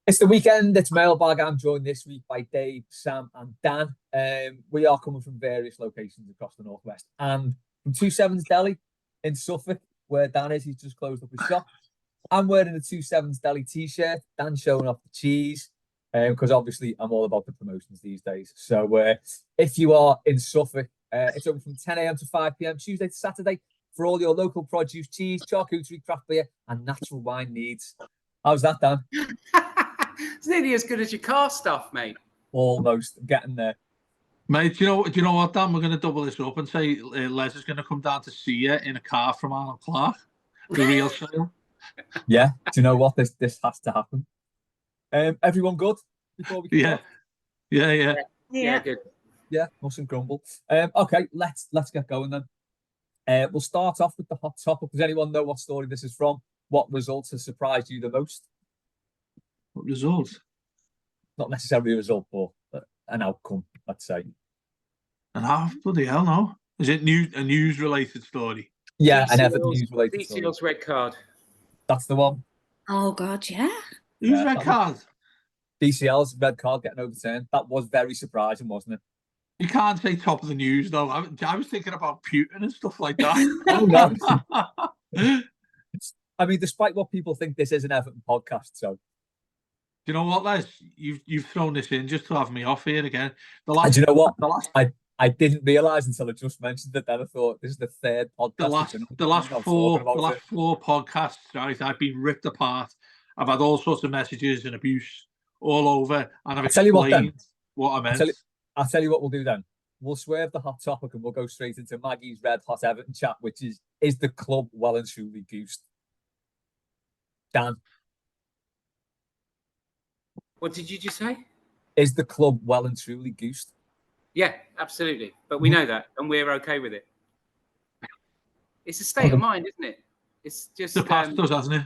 It's the weekend. It's Mailbag. I'm joined this week by Dave, Sam, and Dan. We are coming from various locations across the Northwest and from 27's Deli in Suffolk, where Dan is. He's just closed up his shop. I'm wearing a 27's Deli t-shirt. Dan's showing off the cheese because obviously I'm all about the promotions these days. So if you are in Suffolk, it's open from 10 a.m. to 5 p.m. Tuesday to Saturday for all your local produce, cheese, charcuterie, craft beer, and natural wine needs. How's that, Dan? It's nearly as good as your car stuff, mate. Almost getting there. Mate, do you know what, Dan? We're going to double this up and say Les is going to come down to see you in a car from Arnold Clark, the real sale. Yeah, do you know what? This has to happen. Everyone good before we Yeah, good. Yeah, mustn't grumble. Okay, let's get going then. We'll start off with the hot topic. Does anyone know what story this is from? What results has surprised you the most? What result? Not necessarily a result, but an outcome, let's say. And how? Bloody hell, no. Is it a news-related story? Yeah, an Everton news-related story. DCL's red card. That's the one. Oh, God, yeah. Who's red card? DCL's red card getting overturned. That was very surprising, wasn't it? You can't say top of the news, though. I was thinking about Putin and stuff like that. Oh, no. I mean, despite what people think, this is an Everton podcast, so... Do you know what, Les? You've thrown this in just to have me off here again. Do you know what? I didn't realise until I just mentioned it. Then I thought this is the third podcast. The last four podcasts, right? I've been ripped apart. I've had all sorts of messages and abuse all over, and I've explained what I meant. I'll tell you what we'll do then. We'll swerve the hot topic and we'll go straight into Maggie's red hot Everton chat, which is the club well and truly goosed? Dan. What did you just say? Is the club well and truly goosed? Yeah, absolutely. But we know that, and we're okay with it. It's a state of mind, isn't it? It's just the past does, hasn't it?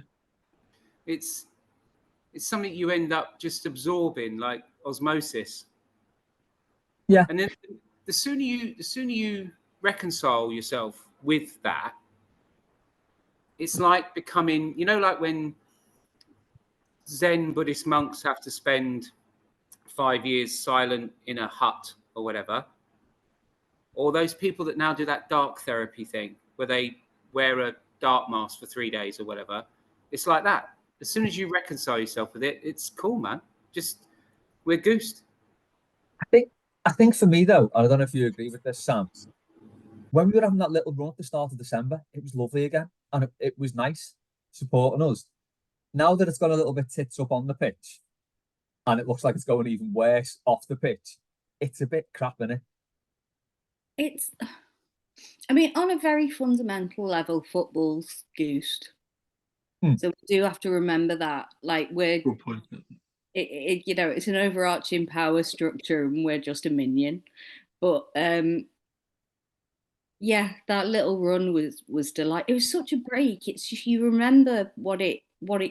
It's something you end up just absorbing, like osmosis. Yeah. And then the sooner you reconcile yourself with that, it's like becoming, like when Zen Buddhist monks have to spend 5 years silent in a hut or whatever, or those people that now do that dark therapy thing where they wear a dark mask for 3 days or whatever. It's like that. As soon as you reconcile yourself with it, it's cool, man. Just we're goosed. I think for me though, I don't know if you agree with this, Sam. When we were having that little run at the start of December, it was lovely again, and it was nice supporting us. Now that it's gone a little bit tits up on the pitch, and it looks like it's going even worse off the pitch, it's a bit crap, isn't it? On a very fundamental level, football's goosed. So we do have to remember that. Like we're, good point. It's an overarching power structure, and we're just a minion. But yeah, that little run was delightful. It was such a break. It's just you remember what it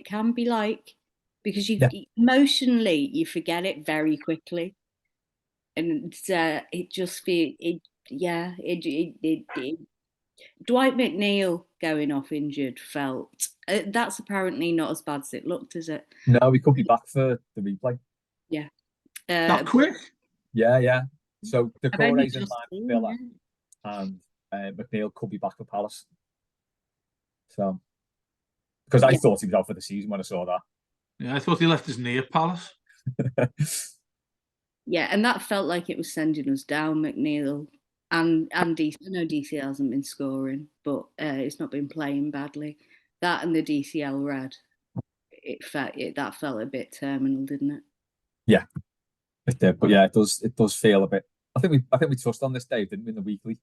can be like, because emotionally you forget it very quickly, and it just Dwight McNeil going off injured felt that's apparently not as bad as it looked, is it? No, we could be back for the replay. Yeah. That quick? Yeah. So the Corey's in line with Villa, and McNeil could be back for Palace. So, because I thought he was out for the season when I saw that. Yeah, I thought he left his knee at Palace. Yeah, and that felt like it was sending us down, McNeil. And DC, I know DCL hasn't been scoring, but it's not been playing badly. That and the DCL red, that felt a bit terminal, didn't it? Yeah, it did. But yeah, it does feel a bit. I think we touched on this, Dave, didn't we, in the weekly?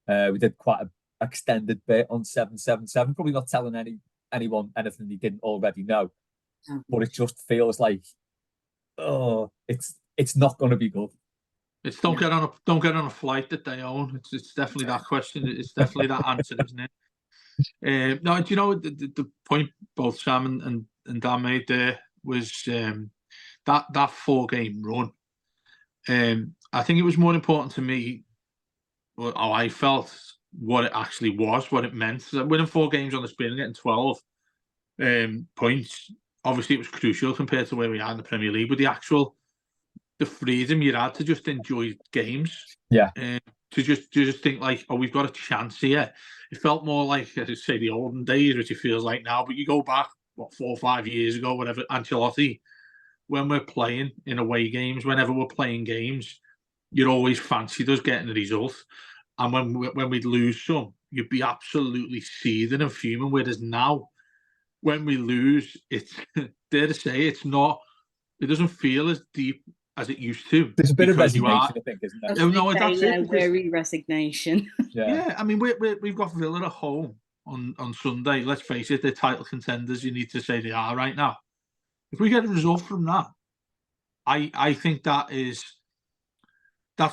We did quite an extended bit on 777. Probably not telling anyone anything they didn't already know, but it just feels like, it's not going to be good. It's don't get on a flight that they own. It's definitely that question. It's definitely that answer, isn't it? No, do you know the point both Sam and Dan made there was that 4-game run. I think it was more important to me how I felt what it actually was, what it meant. Winning 4 games on the spin and getting 12 points obviously it was crucial compared to where we are in the Premier League, but the freedom you had to just enjoy games. Yeah. To just think like, oh, we've got a chance here. It felt more like, as I say, the olden days, which it feels like now. But you go back, 4 or 5 years ago, whatever, Ancelotti, when we're playing in away games, whenever we're playing games, you'd always fancied us getting the result. And when we'd lose some, you'd be absolutely seething and fuming. Whereas now, when we lose, it's dare to say, it doesn't feel as deep as it used to. There's a bit of resignation, I think, isn't there? No, that's it. Weary resignation. Yeah, I mean, we've got Villa at home on Sunday. Let's face it, they're title contenders. You need to say they are right now. If we get a result from that, I think that's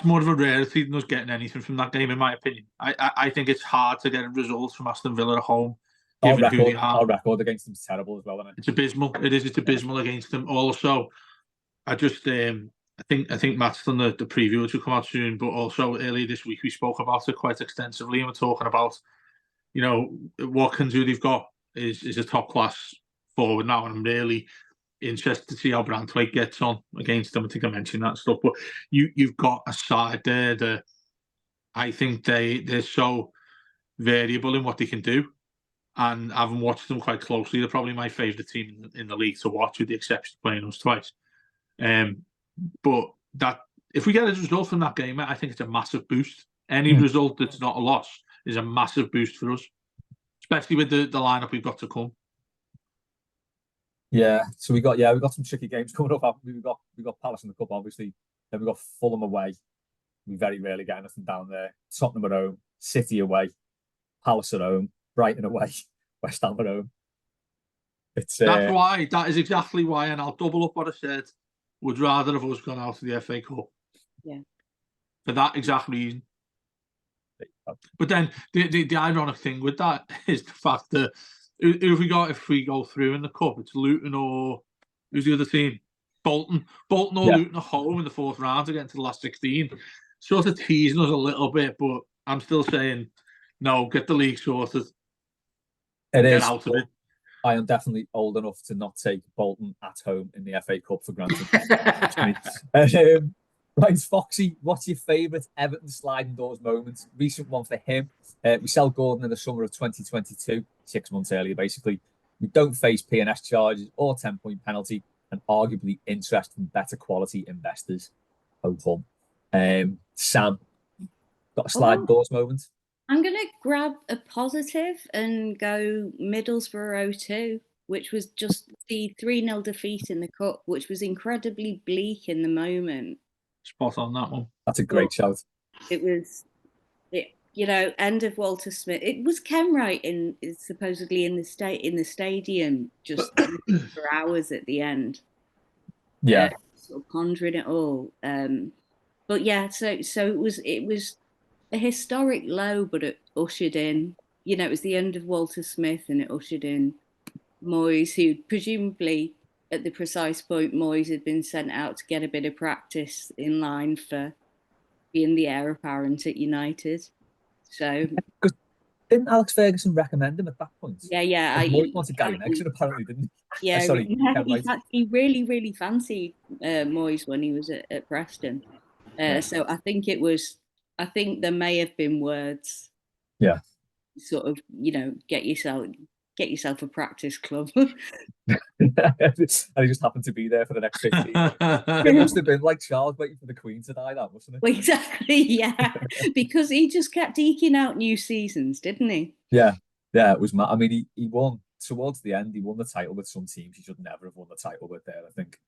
more of a rarity than us getting anything from that game, in my opinion. I think it's hard to get a result from Aston Villa at home, given who they are. Our record against them is terrible as well, isn't it? It's abysmal. It's abysmal against them. Also, I just I think Matt's done the preview, which will come out soon. But also earlier this week we spoke about it quite extensively, and we're talking about, Watkins, who they've got is a top class forward now, and I'm really interested to see how Flake gets on against them. I think I mentioned that stuff, but you've got a side there that I think they're so variable in what they can do, and having watched them quite closely, they're probably my favourite team in the league to watch, with the exception of playing us twice. But that if we get a result from that game, I think it's a massive boost. Any result that's not a loss is a massive boost for us, especially with the lineup we've got to come. Yeah, so we got some tricky games coming up. We got Palace in the cup, obviously. Then we got Fulham away. We very rarely get anything down there. Tottenham at home, City away, Palace at home, Brighton away, West Ham at home. That is exactly why, and I'll double up what I said. Would rather have us gone out of the FA Cup. Yeah. For that exact reason. But then the ironic thing with that is the fact that if we go through in the cup, it's Luton or who's the other team? Bolton or Luton at home in the fourth round to get into the last 16. Sort of teasing us a little bit, but I'm still saying no. Get the league sorted. Get out of it. I am definitely old enough to not take Bolton at home in the FA Cup for granted. Right, Foxy, what's your favourite Everton sliding doors moment? Recent one for him. We sell Gordon in the summer of 2022, 6 months earlier, basically. We don't face P&S charges or 10-point penalty, and arguably interest from better quality investors. Ho hum. Sam, got a sliding doors moment? I'm going to grab a positive and go Middlesbrough 0-2, which was just the 3-0 defeat in the cup, which was incredibly bleak in the moment. Spot on that one. That's a great shout. It was, end of Walter Smith. It was Kenwright supposedly in the stadium just for hours at the end. Yeah, sort of pondering it all. But yeah, so it was a historic low, but it ushered in. It was the end of Walter Smith, and it ushered in Moyes, who presumably, at the precise point, Moyes had been sent out to get a bit of practice in line for being the heir apparent at United. So, because didn't Alex Ferguson recommend him at that point? Yeah. Moyes wanted Gary Megson, apparently, didn't he? Yeah, he really, really fancied Moyes when he was at Preston. So I think there may have been words. Yeah. Sort of, get yourself a practice club. And he just happened to be there for the next 15. It must have been like Charles waiting for the Queen to die, that, wasn't it? Well, exactly, yeah. Because he just kept eking out new seasons, didn't he? Yeah, it was mad. I mean, he won towards the end. He won the title with some teams he should never have won the title with there, I think.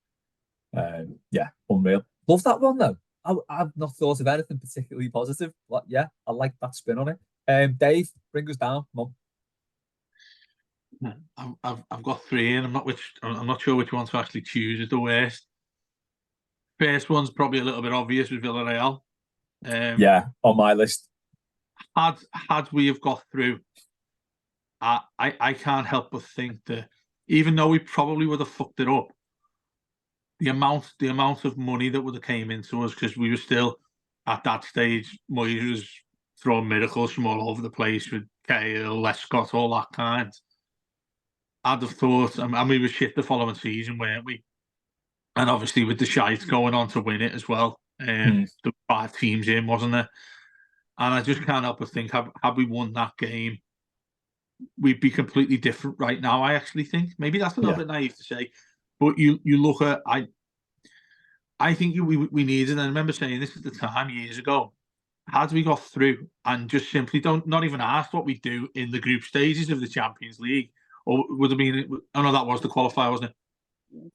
Unreal. Love that one, though. I've not thought of anything particularly positive. But yeah, I like that spin on it. Dave, bring us down. Come on. I've got 3, and I'm not sure which one to actually choose as the worst. First one's probably a little bit obvious with Villarreal. On my list. Had we have got through, I can't help but think that even though we probably would have fucked it up, the amount of money that would have came into us, because we were still at that stage, Moyes was throwing miracles from all over the place with Cahill, Lescott, all that kind. I'd have thought, and we were shit the following season, weren't we? And obviously with the shite going on to win it as well. The 5 teams in, wasn't there? And I just can't help but think, had we won that game, we'd be completely different right now. I actually think maybe that's a little bit naive to say, but you look at I think we needed. And I remember saying this at the time years ago. Had we got through and just simply not even asked what we do in the group stages of the Champions League, or would have been? Oh no, that was the qualifier, wasn't it?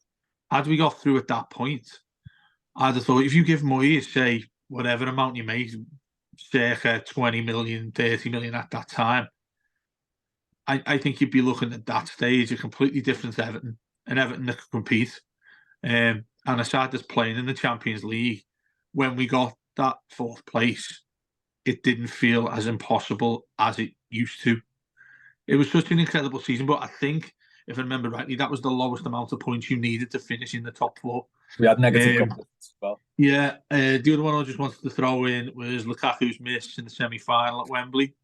Had we got through at that point, I'd have thought if you give Moyes, say, whatever amount you make, circa 20 million, 30 million at that time, I think you'd be looking at that stage a completely different Everton, an Everton that could compete. And aside as playing in the Champions League, when we got that 4th place, it didn't feel as impossible as it used to. It was such an incredible season, but I think, if I remember rightly, that was the lowest amount of points you needed to finish in the top 4. We had negative competition as well. Yeah, the other one I just wanted to throw in was Lukaku's miss in the semi-final at Wembley.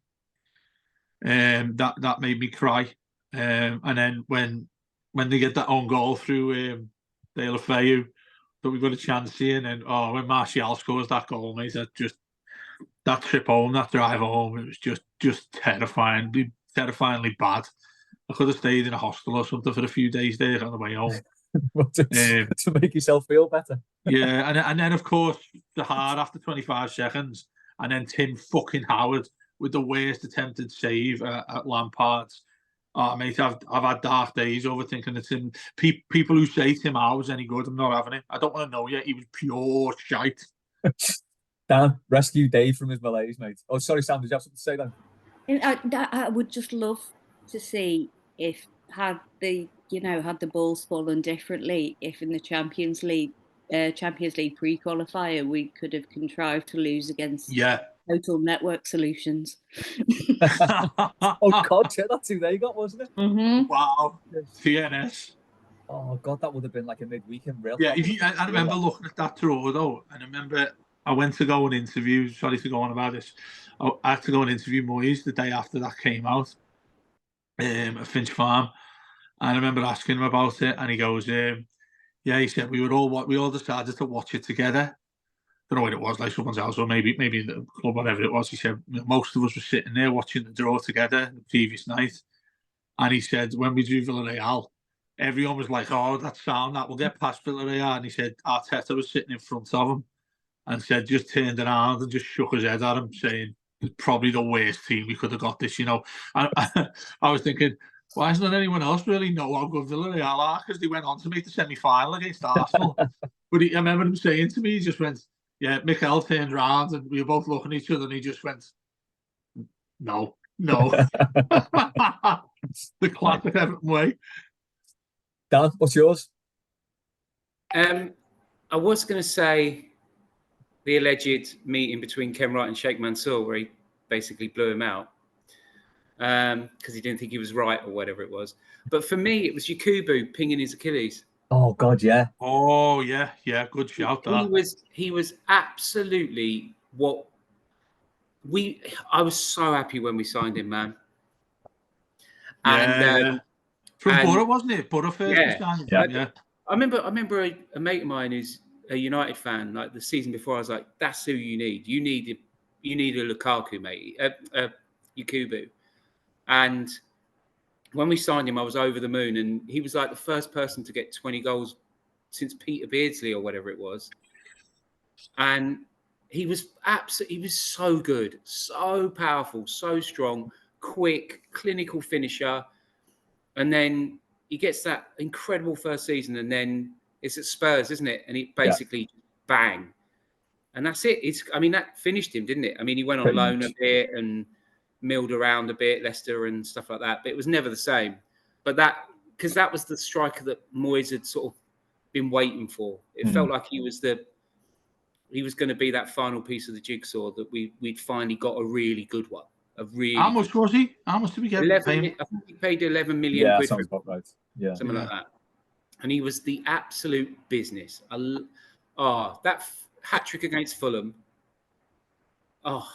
That made me cry. And then when they get that own goal through Dale Feu, that we got a chance here, and then when Martial scores that goal, mate, that trip home, that drive home, it was just terrifyingly bad. I could have stayed in a hostel or something for a few days there on the way home. to make yourself feel better. Yeah, and then of course the hard after 25 seconds, and then Tim fucking Howard with the worst attempted save at Lampard's. Oh, mate, I've had dark days overthinking that Tim. People who say Tim Howard's any good, I'm not having it. I don't want to know yet. He was pure shite. Dan, rescue Dave from his malaise, mate. Oh, sorry, Sam, did you have something to say then? I would just love to see if had the balls fallen differently, if in the Champions League pre-qualifier we could have contrived to lose against Total Network Solutions. Oh God, yeah, that's who they got, wasn't it? Mm-hmm. Wow, TNS. Oh God, that would have been like a midweekend real. Yeah, I remember looking at that draw though, and I remember I went to go and interview. Sorry to go on about this. I had to go and interview Moyes the day after that came out at Finch Farm, and I remember asking him about it, and he goes, "Yeah," he said, we all decided to watch it together. Don't know what it was, like someone's house or maybe the club, whatever it was. He said most of us were sitting there watching the draw together the previous night, and he said when we drew Villarreal, everyone was like, "Oh, that's sound, that we'll get past Villarreal." And he said Arteta was sitting in front of him and said just turned around and just shook his head at him, saying, "It's probably the worst team we could have got this." I was thinking, why doesn't anyone else really know how good Villarreal are? Because they went on to make the semi-final against Arsenal. But I remember him saying to me, he just went, "Yeah," Mikel turned around and we were both looking at each other and he just went, no. The classic Everton way. Dan, what's yours? I was going to say the alleged meeting between Ken Wright and Sheikh Mansour, where he basically blew him out because he didn't think he was right or whatever it was. But for me, it was Yakubu pinging his Achilles. Oh God, yeah. Oh yeah, good shout. He was absolutely what I was so happy when we signed him, man. And from Borough, wasn't it? Borough first. Yeah. I remember a mate of mine who's a United fan. Like the season before, I was like, "That's who you need. You need a Lukaku, mate, Yakubu." And when we signed him, I was over the moon, and he was like the first person to get 20 goals since Peter Beardsley or whatever it was. And he was so good, so powerful, so strong, quick, clinical finisher. And then he gets that incredible first season, and then it's at Spurs, isn't it? And he basically bang. And that's it. That finished him, didn't it? I mean, he went on loan a bit and milled around a bit, Leicester and stuff like that, but it was never the same. But because that was the striker that Moyes had sort of been waiting for. It felt like he was going to be that final piece of the jigsaw that we'd finally got a really good one. How much was he? How much did we get? 11, I think he paid 11 million quid. Sounds about right. Yeah, something like that. And he was the absolute business. That hat trick against Fulham. Oh,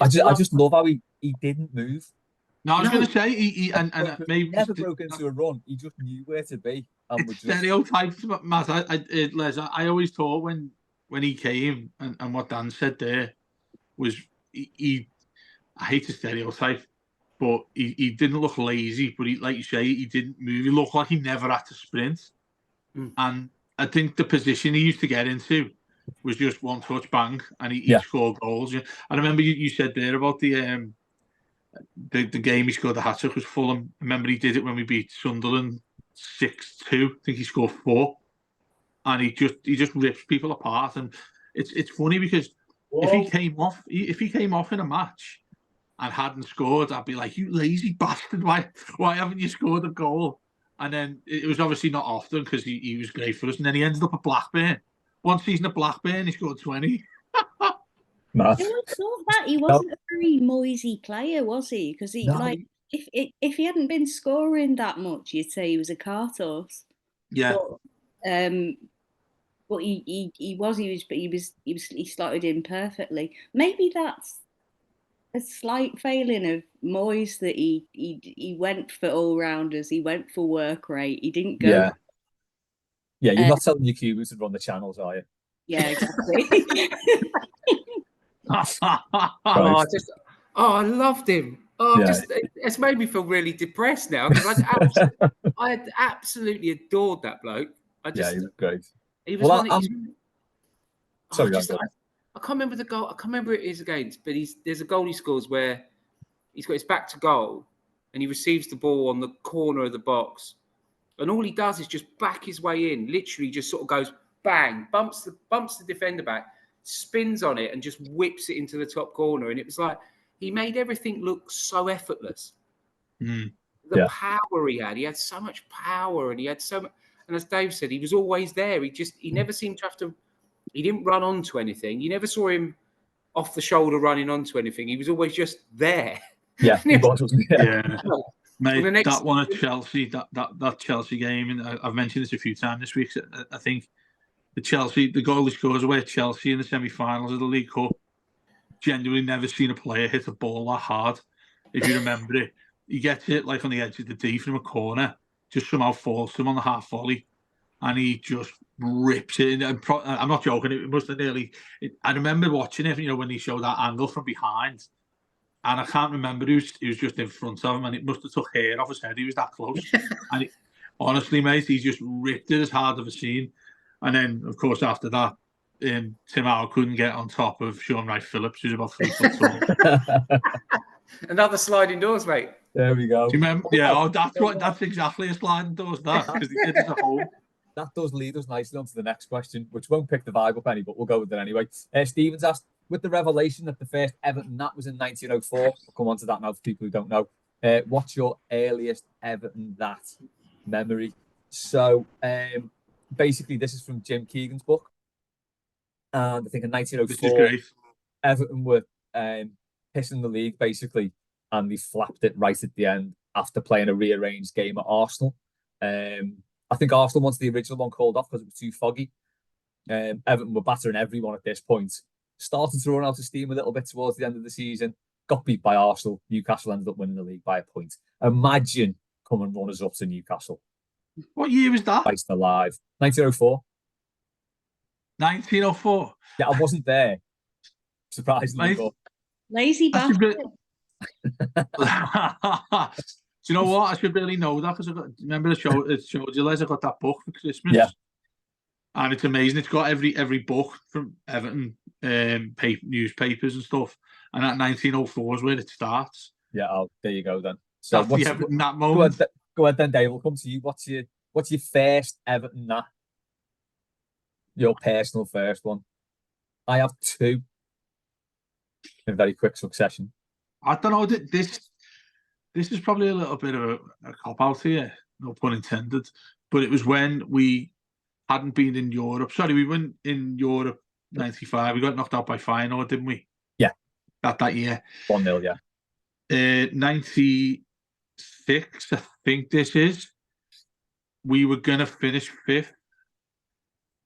I just love how he didn't move. No, I was No. going to say, and maybe never broke into a run. He just knew where to be. And it's stereotypes, Matt. Les, I always thought when he came, and what Dan said there was he I hate to stereotype, but he didn't look lazy, but he, like you say, he didn't move. He looked like he never had to sprint. And I think the position he used to get into was just one touch bang, and he scored goals. I remember you said there about the game he scored the hat-trick was Fulham. I remember he did it when we beat Sunderland 6-2. I think he scored 4, and he just rips people apart. And it's funny because if he came off in a match and hadn't scored, I'd be like, you lazy bastard, why haven't you scored a goal? And then it was obviously not often because he was great for us. And then he ended up at Blackburn. One season at Blackburn, he scored 20. Mad. I always thought that he wasn't a very noisy player, was he? Because if he hadn't been scoring that much, you'd say he was a cart horse. Yeah. But he slotted in perfectly. Maybe that's a slight failing of Moyes that he went for all rounders. He went for work rate. He didn't go. Yeah, you're not telling your QBs to run the channels, are you? Yeah, exactly. I loved him. It's made me feel really depressed now because I absolutely adored that bloke. He was great. He was sorry, I can't remember the goal. I can't remember who it is against, but there's a goal he scores where he's got his back to goal and he receives the ball on the corner of the box, and all he does is just back his way in. Literally, just sort of goes bang, bumps the defender back, spins on it, and just whips it into the top corner. And it was like he made everything look so effortless. The power he had so much power, and he had so much. And as Dave said, he was always there. He never seemed to have to. He didn't run onto anything. You never saw him off the shoulder running onto anything. He was always just there. Yeah, he was, wasn't he? Yeah. Mate, that one at Chelsea, that Chelsea game, and I've mentioned this a few times this week. I think the goal he scores away at Chelsea in the semi-finals of the League Cup. Genuinely never seen a player hit a ball that hard. If you remember it, he gets it like on the edge of the D from a corner, just somehow falls to him on the half volley, and he just rips it. I'm not joking. It must have nearly. I remember watching it, when he showed that angle from behind, and I can't remember who was just in front of him, and it must have took hair off his head. He was that close, and honestly, mate, he just ripped it as hard as I've seen. And then, of course, after that, Tim Howard couldn't get on top of Sean Wright Phillips, who's about 3 foot tall. Another sliding doors, mate. There we go. Do you remember? Yeah, that's exactly a sliding doors, that, because he did it at home. That does lead us nicely on to the next question, which won't pick the vibe up any, but we'll go with it anyway. Stevens asked, with the revelation that the first Everton that was in 1904, we'll come on to that now for people who don't know. What's your earliest Everton that memory? So basically, this is from Jim Keegan's book. And I think in 1904, Everton were pissing the league, basically, and they flapped it right at the end after playing a rearranged game at Arsenal. I think Arsenal wanted the original one called off because it was too foggy. Everton were battering everyone at this point. Started to run out of steam a little bit towards the end of the season. Got beat by Arsenal. Newcastle ended up winning the league by a point. Imagine coming runners up to Newcastle. What year was that? Christ alive. 1904. 1904. Yeah, I wasn't there. Surprisingly. Right. Lazy bastard. Do you know what? I should really know that because remember it showed you, Les, I got that book for Christmas. Yeah. And it's amazing. It's got every book from Everton newspapers and stuff. And at 1904 is where it starts. Yeah, there you go then. So that's the Everton that moment. Go ahead then, Dave. We'll come to you. What's your first Everton that? Your personal first one. I have 2 in very quick succession. I don't know. This is probably a little bit of a cop-out here, no pun intended. But it was when we hadn't been in Europe. Sorry, we went in Europe 95. We got knocked out by Feyenoord, didn't we? Yeah. That year. 1-0, yeah. 96, I think this is. We were going to finish 5th.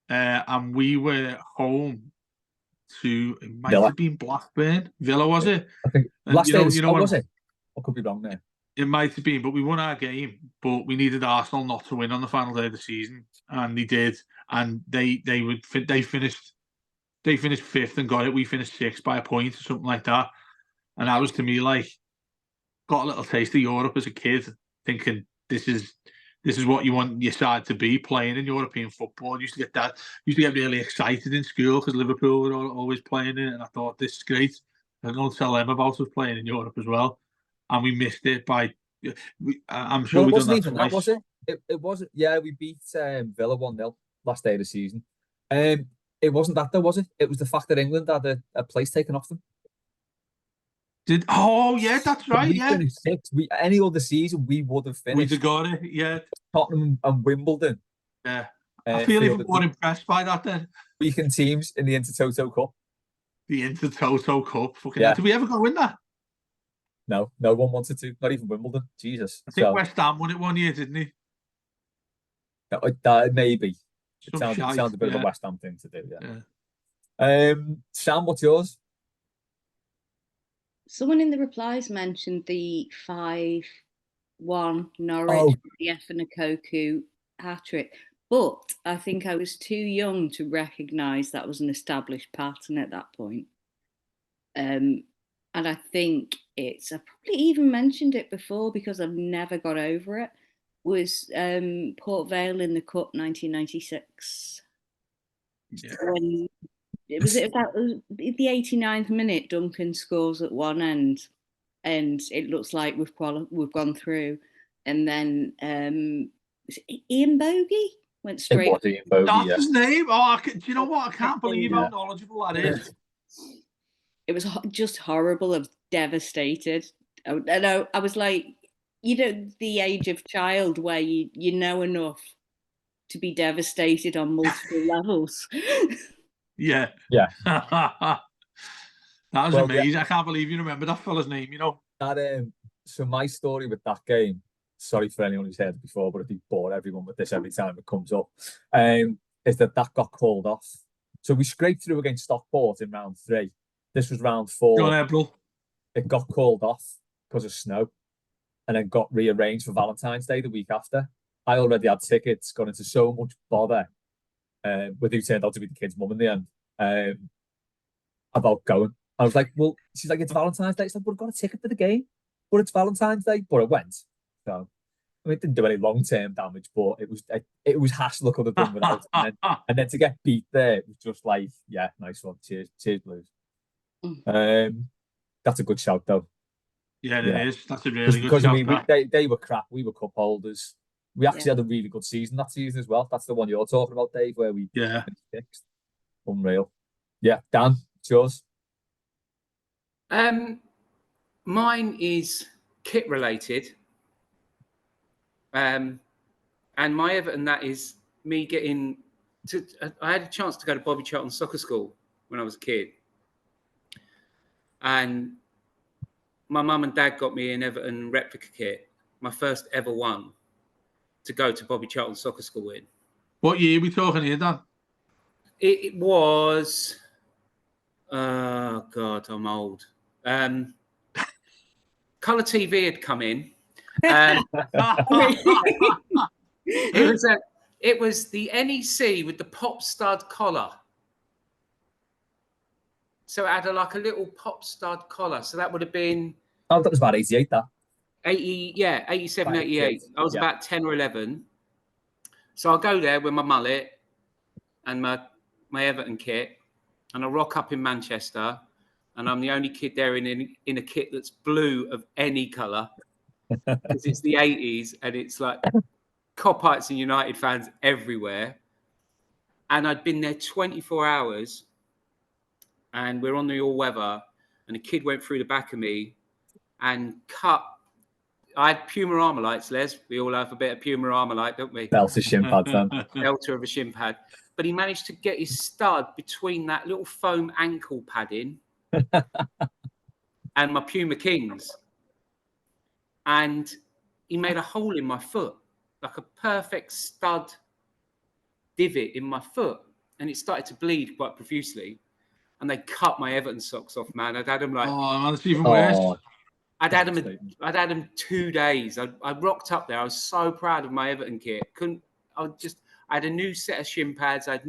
And we were home to, it might have been Blackburn. Villa, was it? I think last day was it? I could be wrong there. It might have been, but we won our game. But we needed Arsenal not to win on the final day of the season, and they did. And they finished fifth and got it. We finished sixth by a point or something like that. And that was, to me, like, got a little taste of Europe as a kid, thinking this is what you want your side to be, playing in European football. Used to get really excited in school because Liverpool were always playing it, and I thought, this is great. I'm going to tell them about us playing in Europe as well. And we missed it by. I'm sure Well, it we done wasn't that even twice. that, was it? It wasn't. Yeah, we beat Villa 1-0 last day of the season. It wasn't that though, was it? It was the fact that England had a place taken off them. Oh yeah, that's right. We Yeah, finished sixth. Any other season we would have we'd finished. have got it. Yeah, Tottenham and Wimbledon. Yeah, I feel even more impressed by that then. Weekend teams in the Intertoto Cup. The Intertoto Cup. Fucking Yeah. hell. Did we ever go in that? No one wanted to. Not even Wimbledon. Jesus. I think West Ham won it one year, didn't he? That maybe. It sounds a bit of a yeah. West Ham thing to do. Yeah. Sam, what's yours? Someone in the replies mentioned the 5-1 Norwich, the Efenakoku hat-trick. But I think I was too young to recognise that was an established pattern at that point. And I think I probably even mentioned it before because I've never got over it, was Port Vale in the Cup 1996. Yeah. When it was about the 89th minute, Duncan scores at one end, and it looks like we've gone through. And then was it Ian Bogey went straight. It was Ian Bogey, That's his name. Oh, do you know what? I can't believe how knowledgeable that is. It was just horrible. I was devastated. I was like, the age of child where you know enough to be devastated on multiple levels. Yeah. That was amazing. Yeah. I can't believe you remember that fella's name, So my story with that game, sorry for anyone who's heard it before, but I'd be bored everyone with this every time it comes up, is that got called off. So we scraped through against Stockport in round 3. This was round 4. John Ebrel. It got called off because of snow and then got rearranged for Valentine's Day the week after. I already had tickets, got into so much bother with who turned out to be the kid's mum in the end about going. I was like, well, she's like, it's Valentine's Day. It's like, well, I've got a ticket for the game, but it's Valentine's Day. But it went. So, I mean, it didn't do any long-term damage, but it was hassle I could have done without. And then to get beat there, it was just like, yeah, nice one. Cheers, Blues. That's a good shout, though. Yeah, it is. That's a really good shout. I mean, they were crap. We were cup holders. We actually had a really good season that season as well. That's the one you're talking about, Dave, where we finished sixth. Unreal. Yeah, Dan, it's yours. Mine is kit related. And my Everton, that is me getting to. I had a chance to go to Bobby Charlton Soccer School when I was a kid, and my mum and dad got me an Everton replica kit, my first ever one, to go to Bobby Charlton Soccer School in. What year are we talking here, Dan? It was. Oh God, I'm old. Colour TV had come in. It was the NEC with the pop stud collar. So it had a little pop stud collar. So that would have been. Oh, that was about 88. That 87, 88. I was about 10 or 11. So I'll go there with my mullet and my Everton kit, and I rock up in Manchester, and I'm the only kid there in a kit that's blue of any colour, because it's the 80s, and it's like Copites and United fans everywhere. And I'd been there 24 hours, and we're on the all weather, and a kid went through the back of me and cut. I had Puma Armalites, Les. We all have a bit of Puma Armalite, don't we? Belter shin pad, son. Belter of a shin pad. But he managed to get his stud between that little foam ankle padding and my Puma Kings. And he made a hole in my foot, like a perfect stud divot in my foot. And it started to bleed quite profusely. And they cut my Everton socks off, man. I'd had them like... Oh, man, it's even worse. I'd had them 2 days. I rocked up there. I was so proud of my Everton kit. I had a new set of shin pads. I had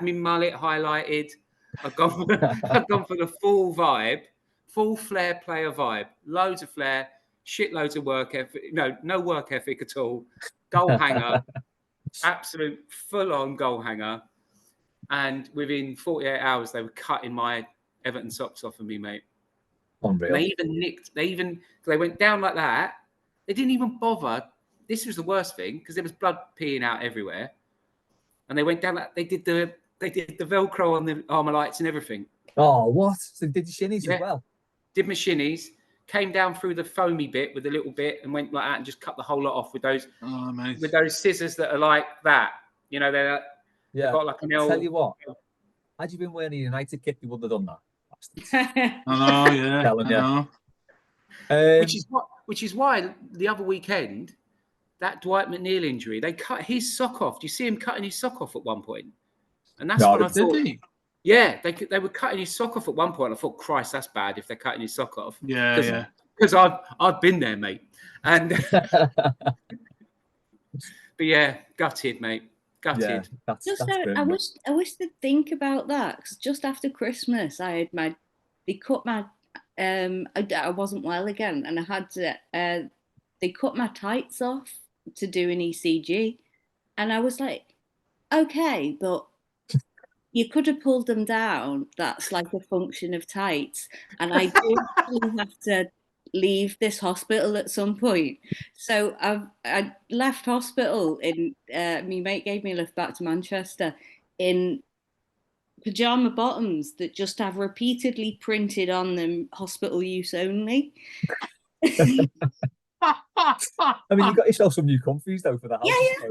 my mullet highlighted. I'd gone for the full vibe, full flair player vibe. Loads of flair, shitloads of work ethic. No work ethic at all. Goal hanger, absolute full-on goal hanger. And within 48 hours, they were cutting my Everton socks off of me, mate. Unreal. They went down like that. They didn't even bother. This was the worst thing because there was blood peeing out everywhere. And they went down like they did the Velcro on the Armalites and everything. Oh, what? So did the shinnies as well? Did my shinnies, came down through the foamy bit with a little bit and went like that and just cut the whole lot off with those scissors that are like that. You know, they're got like an L. Tell you what, had you been wearing a United kit, you wouldn't have done that. I know, yeah. I know. Which is why the other weekend, that Dwight McNeil injury, they cut his sock off. Do you see him cutting his sock off at one point? And that's what I thought. Did he? Yeah, they were cutting his sock off at one point. I thought, Christ, that's bad if they're cutting his sock off. Yeah. Because I've been there, mate. And but yeah, gutted, mate. Gutted. Yeah, I wish they'd think about that. 'Cause just after Christmas, they cut my I wasn't well again, and I had to they cut my tights off to do an ECG, and I was like, okay, but you could have pulled them down. That's like a function of tights, and I do actually have to leave this hospital at some point. So I left hospital my mate gave me a lift back to Manchester in pajama bottoms that just have repeatedly printed on them hospital use only. I mean, you got yourself some new comfies though for the house.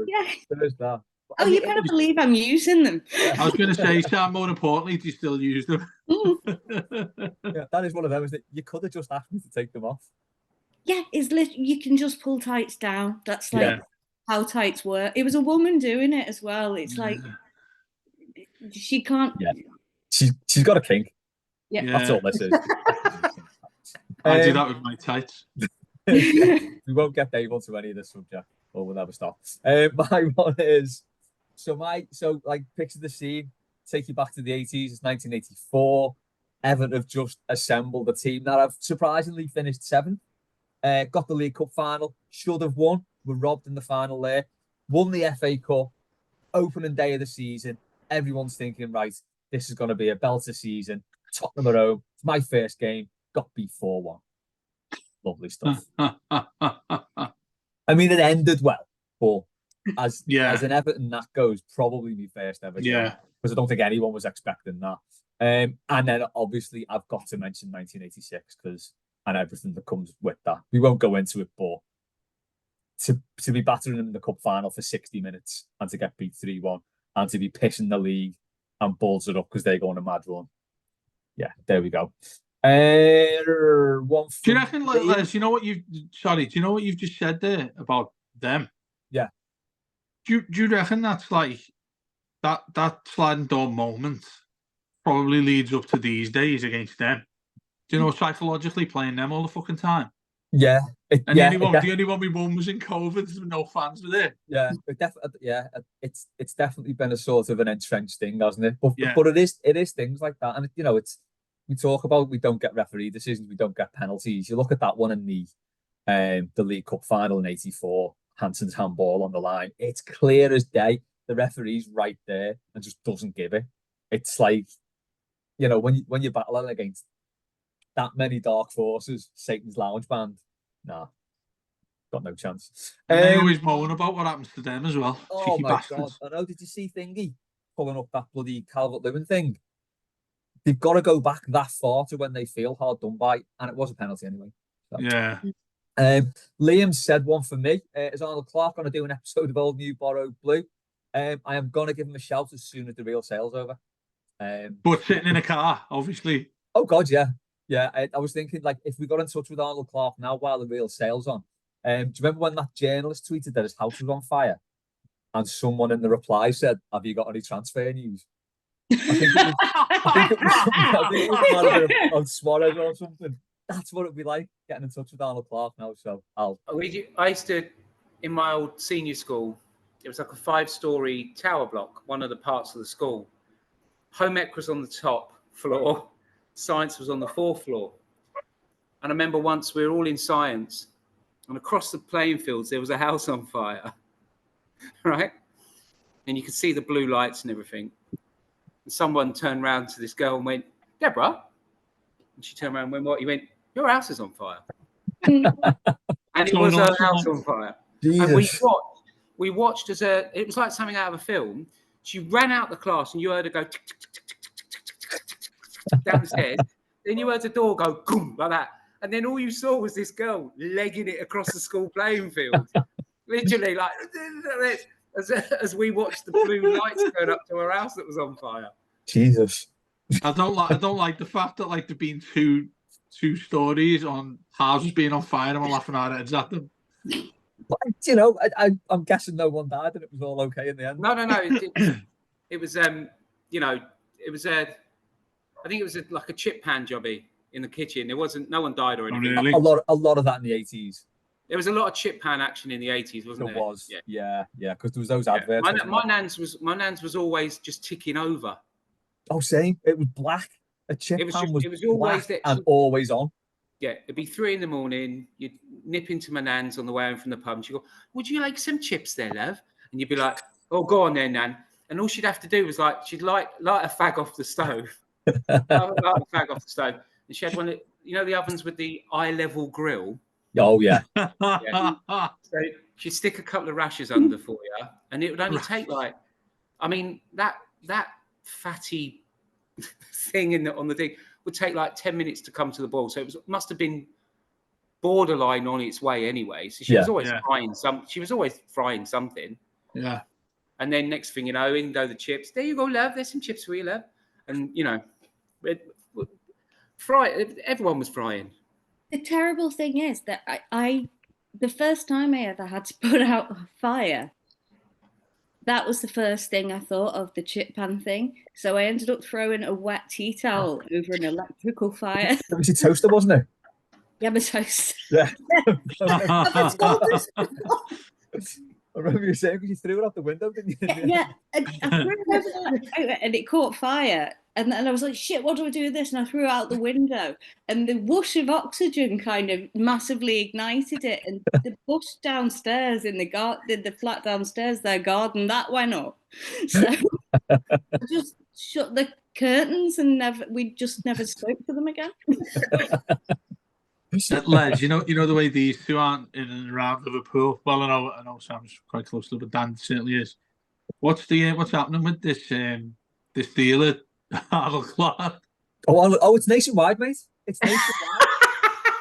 Yeah. There is that. Oh, you better believe I'm using them. I was going to say, Sam, more importantly, do you still use them? Yeah, that is one of them, isn't it? You could have just asked me to take them off. Yeah, you can just pull tights down. That's like how tights work. It was a woman doing it as well. It's like she can't. Yeah, she's got a kink. Yeah, that's all this is. I do that with my tights. We won't get Dave onto any of this subject, or we'll never stop. My one is picture the scene. Take you back to the 80s. It's 1984. Everton have just assembled a team that have surprisingly finished 7th. Got the League Cup final. Should have won. Were robbed in the final there. Won the FA Cup. Opening day of the season. Everyone's thinking, right, this is going to be a belter season. Tottenham at home. It's my first game. Got beat 4-1. Lovely stuff. I mean, it ended well, but as an Everton, that goes probably my first ever game. Yeah. Because I don't think anyone was expecting that. And then obviously I've got to mention 1986 and everything that comes with that. We won't go into it, but to be battering them in the cup final for 60 minutes and to get beat 3-1 and to be pissing the league and balls it up because they go on a mad run. Yeah, there we go. Do you reckon, Les, do you know what you've just said there about them? Yeah. Do you reckon that's like that sliding door moment probably leads up to these days against them? Do you know, psychologically playing them all the fucking time? Yeah. The only one we won was in COVID, so no fans were there. Yeah, it's definitely been a sort of an entrenched thing, hasn't it? But it is things like that, and we talk about we don't get referee decisions, we don't get penalties. You look at that one in the League Cup final in '84, Hansen's handball on the line. It's clear as day. The referee's right there and just doesn't give it. It's like, when you're battling against that many dark forces, Satan's lounge band, nah, got no chance. And they always moan about what happens to them as well. Oh my God! I know. Did you see Thingy pulling up that bloody Calvert-Lewin thing? They've got to go back that far to when they feel hard done by, and it was a penalty anyway. So. Yeah. Liam said one for me. Is Arnold Clark going to do an episode of Old New Borrowed Blue? I am going to give him a shout as soon as the real sale's over. But sitting in a car, obviously. Oh God, yeah. Yeah, I was thinking, like, if we got in touch with Arnold Clark now while the real sale's on, do you remember when that journalist tweeted that his house was on fire? And someone in the reply said, have you got any transfer news? I think it was something on Suarez or something. That's what it'd be like getting in touch with Arnold Clark now. So I used to, in my old senior school, it was like a 5-story tower block, one of the parts of the school. Home ec was on the top floor, science was on the 4th floor. And I remember once we were all in science, and across the playing fields there was a house on fire, right? And you could see the blue lights and everything. And someone turned around to this girl and went, "Deborah," and she turned around and went, "What?" He went, "Your house is on fire." And it was her house on fire. Jesus. And we watched as it was like something out of a film. She ran out the class and you heard her go tick, tick, tick, tick, tick, tick, tick, tick, tick, tick, tick, down the stairs. Then you heard the door go boom like that. And then all you saw was this girl legging it across the school playing field. Literally like as we watched the blue lights going up to her house that was on fire. Jesus. I don't like the fact that like there been two stories on houses being on fire and we're laughing our heads at them. But, you know, I'm guessing no one died and it was all okay in the end. No. It was you know, it was I think it was like a chip pan jobby in the kitchen. There wasn't, no one died or anything. Really? A lot of that in the 80s. There was a lot of chip pan action in the 80s, wasn't there? There was. Yeah, because there was those adverts. My nan's was always just ticking over. Oh, same. It was black. A chip pan was always there and always on. Yeah, it'd be 3 a.m. You'd nip into my nan's on the way home from the pub and she'd go, "Would you like some chips there, love?" And you'd be like, "Oh, go on there, Nan." And all she'd have to do was like, she'd light a fag off the stove. light a fag off the stove. And she had one of, you know, the ovens with the eye-level grill. Oh, yeah. So she'd stick a couple of rashers under for you. And it would only take like, I mean, that fatty thing on the thing would take like 10 minutes to come to the boil. So it must have been borderline on its way anyway. So she was always frying something. Yeah. And then next thing you know, in go the chips. There you go, love. There's some chips for you, love. And you know, everyone was frying. The terrible thing is that I the first time I ever had to put out a fire, that was the first thing I thought of, the chip pan thing. So I ended up throwing a wet tea towel over an electrical fire. It was your toaster, wasn't it? Yeah, my toaster. Yeah. I told us. I remember you saying because you threw it out the window, didn't you? Yeah, I threw it over that and it caught fire. And then I was like, shit, what do I do with this? And I threw it out the window. And the whoosh of oxygen kind of massively ignited it. And the bush downstairs in the flat downstairs, their garden, that went up. So I just shut the curtains and we just never spoke to them again. Les, you know the way these two aren't in and around Liverpool. Well, I know Sam's quite close to it, but Dan certainly is. What's happening with this dealer, Arnold Clark? Oh, it's nationwide, mate. It's nationwide.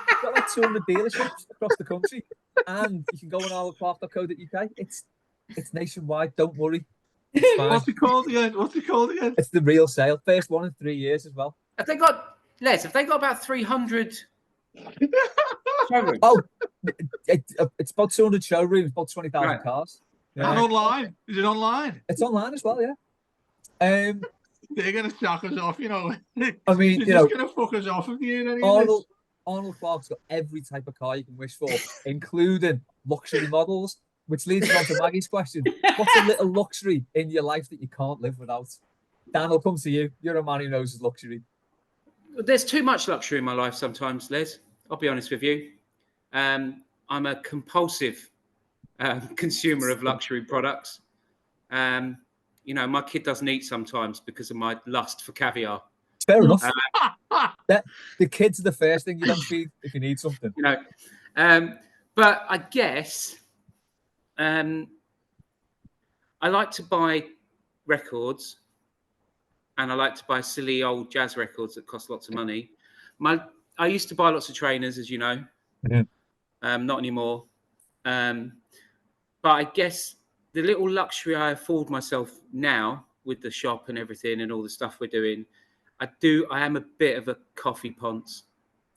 We've got like 200 dealerships across the country, and you can go on arnoldclark.co.uk. It's nationwide. Don't worry. What's it called again? It's the real sale. First one in 3 years as well. Have they got about 300? Showrooms? Oh, it's about 200 showrooms, about 20,000 cars. Yeah. And online? Is it online? It's online as well, yeah. They're going to shock us off, you know. I mean, they're just going to fuck us off if you hear any of this. Arnold Clark's got every type of car you can wish for, including luxury models, which leads on to Maggie's question. What's a little luxury in your life that you can't live without? Dan, I'll come to you. You're a man who knows his luxury. There's too much luxury in my life sometimes, Les. I'll be honest with you. I'm a compulsive consumer of luxury products. You know, my kid doesn't eat sometimes because of my lust for caviar. Fair enough. The kids are the first thing you don't feed if you need something. You know, but I guess I like to buy records, and I like to buy silly old jazz records that cost lots of money. I used to buy lots of trainers, as you know. Yeah. Not anymore. But I guess the little luxury I afford myself now with the shop and everything and all the stuff we're doing, I am a bit of a coffee ponce.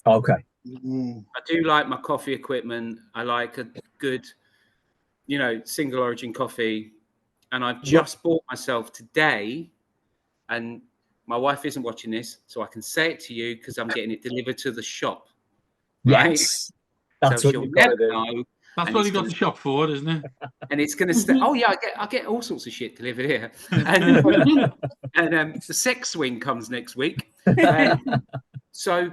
Okay. I do like my coffee equipment. I like a good, you know, single origin coffee. And I've just bought myself today, and my wife isn't watching this, so I can say it to you because I'm getting it delivered to the shop. Right? Yes. That's So what she'll you've got never to do. know. That's And what it's you got gonna- the shop for, isn't it? And it's going to stay. Oh yeah, I get all sorts of shit delivered here. And the sex swing comes next week. So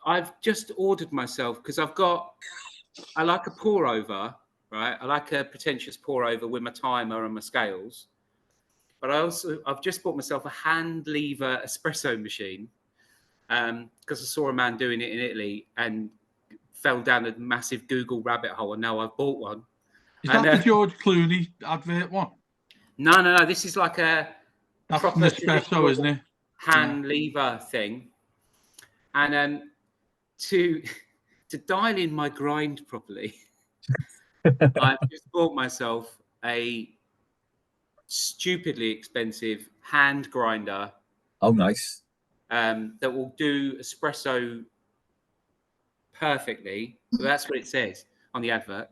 I've just ordered myself because I like a pour over, right? I like a pretentious pour over with my timer and my scales. But I've just bought myself a hand lever espresso machine because I saw a man doing it in Italy and fell down a massive Google rabbit hole, and now I've bought one. Is that the George Clooney advert one? No. This is like a That's proper Nespresso, traditional isn't it? hand lever thing. And to dial in my grind properly, I've just bought myself a stupidly expensive hand grinder Oh, nice. that will do espresso perfectly. So that's what it says on the advert.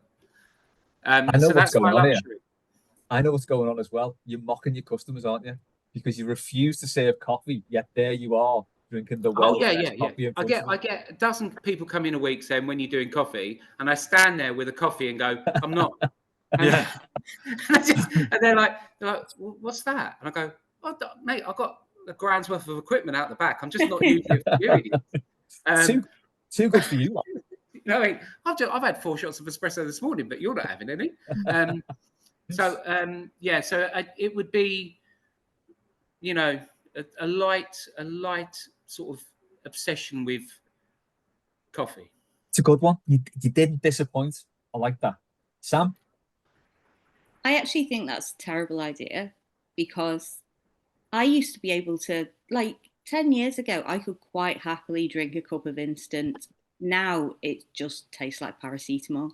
I know so what's that's my going on here. luxury. I know what's going on as well. You're mocking your customers, aren't you? Because you refuse to serve coffee, yet there you are drinking the Oh world's yeah. best coffee. In I front of them. get a dozen people come in a week saying when you're doing coffee, and I stand there with a coffee and go, I'm not. And, Yeah. and they're like, well, what's that? And I go, oh, mate, I've got a grand's worth of equipment out the back. I'm just not using it for you, idiot. Too good for you, lot. You know, I mean, I've had 4 shots of espresso this morning, but you're not having any. So it would be, you know, a light sort of obsession with coffee. It's a good one. You didn't disappoint. I like that. Sam? I actually think that's a terrible idea because I used to be able to, like 10 years ago, I could quite happily drink a cup of instant. Now it just tastes like paracetamol.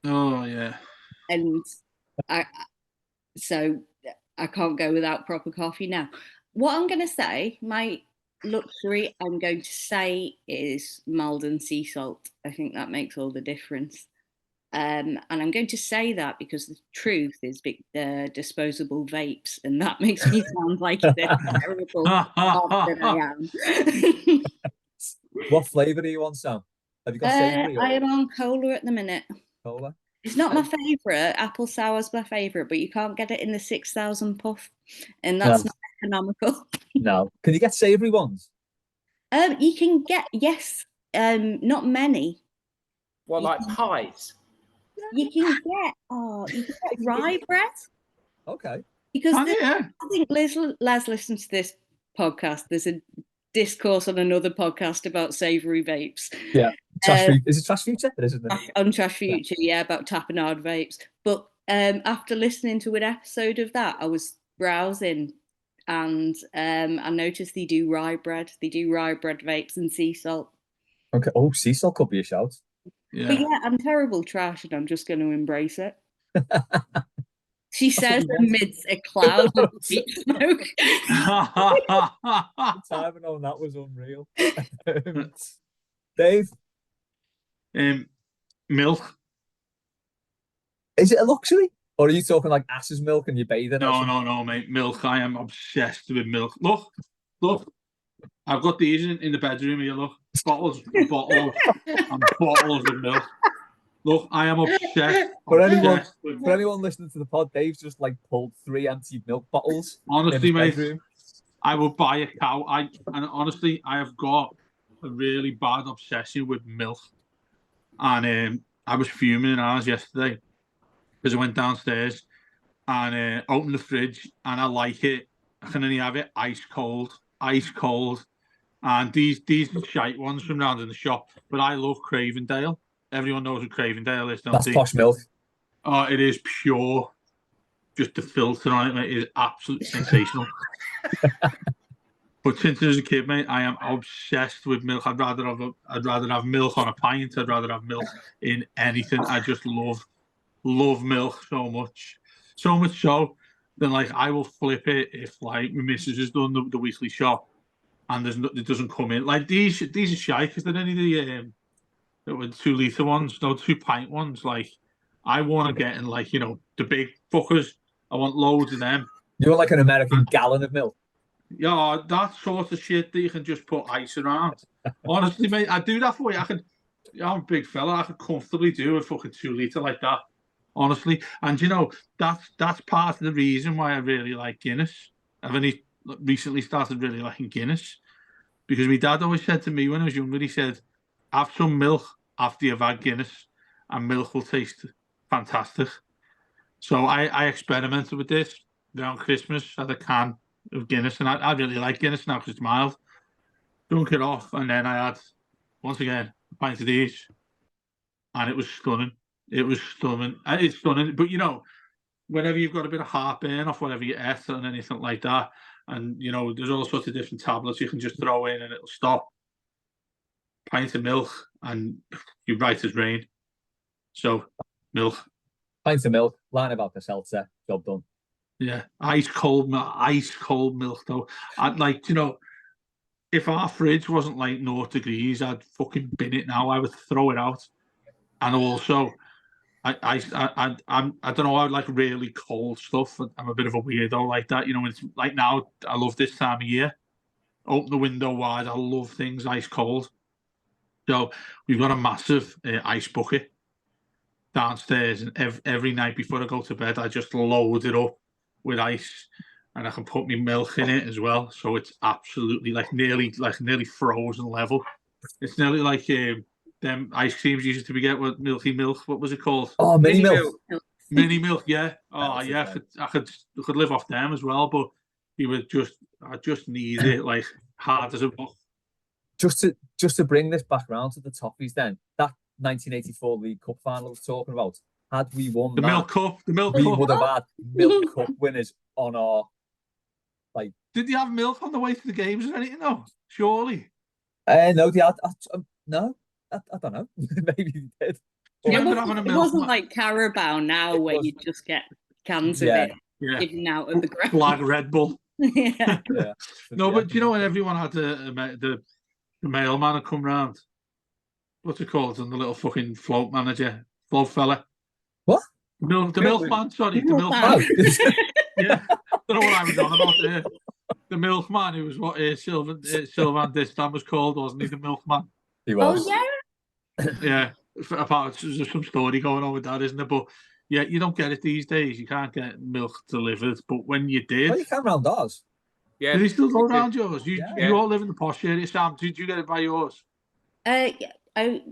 Oh, yeah. And so I can't go without proper coffee now. What I'm going to say, my luxury, I'm going to say is Malden sea salt. I think that makes all the difference. And I'm going to say that because the truth is disposable vapes, and that makes me sound like the terrible bastard I am. What flavour do you want, Sam? Have you got savoury? I am on cola at the minute. Cola? It's not my favourite. Apple sour's my favourite, but you can't get it in the 6,000 puff, and that's not economical. No. Can you get savoury ones? You can get, yes, not many. Well, like pies. You can get rye bread. Okay. Because yeah. I think Les listens to this podcast. There's a discourse on another podcast about savoury vapes. Yeah. Is it Trash Future? It is, isn't it? On Trash Future, yeah, about tapenade vapes. But after listening to an episode of that, I was browsing and I noticed they do rye bread. They do rye bread vapes and sea salt. Okay. Oh, sea salt could be a shout. Yeah. But yeah, I'm terrible trash and I'm just going to embrace it. She says amidst a cloud of deep smoke. The timing on that was unreal. Dave? Milk. Is it a luxury? Or are you talking like ass's milk and you're bathing? No, mate. Milk. I am obsessed with milk. Look. I've got these in the bedroom here, look. Bottles and bottles of milk. Look, I am obsessed. For anyone listening to the pod, Dave's just like pulled 3 empty milk bottles. Honestly, mate, bedroom. I will buy a cow. Honestly, I have got a really bad obsession with milk. And I was fuming in ours yesterday because I went downstairs and opened the fridge and I like it. I can only have it ice cold. And these are shite ones from round in the shop, but I love Cravendale. Everyone knows what Cravendale is, don't That's they? posh milk. Oh, it is pure. Just the filter on it, mate, is absolutely sensational. But since I was a kid, mate, I am obsessed with milk. I'd rather have milk on a pint. I'd rather have milk in anything. I just love milk so much. So much so that like I will flip it if like my missus has done the weekly shop and it doesn't come in. Like these are shy because they're only the 2 litre ones, no 2 pint ones. Like I want to get in like, you know, the big fuckers. I want loads of them. You want like an American gallon of milk? Yeah, that sort of shit that you can just put ice around. Honestly, mate, I do that for you. Yeah, I'm a big fella. I could comfortably do a fucking 2 litre like that, honestly. And you know, that's part of the reason why I really like Guinness. I've only recently started really liking Guinness because my dad always said to me when I was younger, he said, "Have some milk after you've had Guinness, and milk will taste fantastic." So I experimented with this around Christmas. Had a can of Guinness, and I really like Guinness now because it's mild. Dunk it off, and then I had once again a pint of these, and it was stunning. It was stunning. It's stunning. But you know, whenever you've got a bit of heartburn off whatever you ate and anything like that, and you know, there's all sorts of different tablets you can just throw in and it'll stop. Pint of milk, and you're right as rain. So, milk. Pints of milk, line about the seltzer, job done. Yeah, ice cold milk though. I'd like, you know, if our fridge wasn't like 0 degrees, I'd fucking bin it now. I would throw it out. And also, I don't know. I like really cold stuff. I'm a bit of a weirdo like that. You know, it's like now. I love this time of year. Open the window wide. I love things ice cold. So we've got a massive ice bucket downstairs, and every night before I go to bed, I just load it up with ice, and I can put my milk in it as well. So it's absolutely nearly frozen level. It's nearly like them ice creams you used to get with Milky Milk. What was it called? Oh, mini milk. Mini Milk. Yeah. Oh That's yeah. okay. I could live off them as well, but I just need it like hard as a rock. Just to bring this back around to the toffees, then that 1984 League Cup final I was talking about. Had we won The that, milk cup. The milk we cup. would have had milk cup winners on our like. Did you have milk on the way to the games or anything? No, surely. No, they had. No, I don't know. Maybe they did. Do you It remember having a it milk? wasn't like Carabao now It where was- you just get cans Yeah. of it Yeah. given out of the ground. Black Red Bull. Yeah. Yeah. No, Yeah. but do you know when everyone had the mailman had come round? What's it called? And the little fucking float manager, float fella. What? The milkman, sorry, the milkman. Oh, Yeah, don't know what I was on about there. The milkman, who was what Sylvan Distan was called, wasn't he? The milkman. he Oh was. yeah. Yeah, apart there's some story going on with that, isn't there? But yeah, you don't get it these days. You can't get milk delivered. But when you did, Well, you can round ours. Yeah. did he still go around yours? You Yeah. all live in the posh area, Sam. Did you get it by yours? Yeah,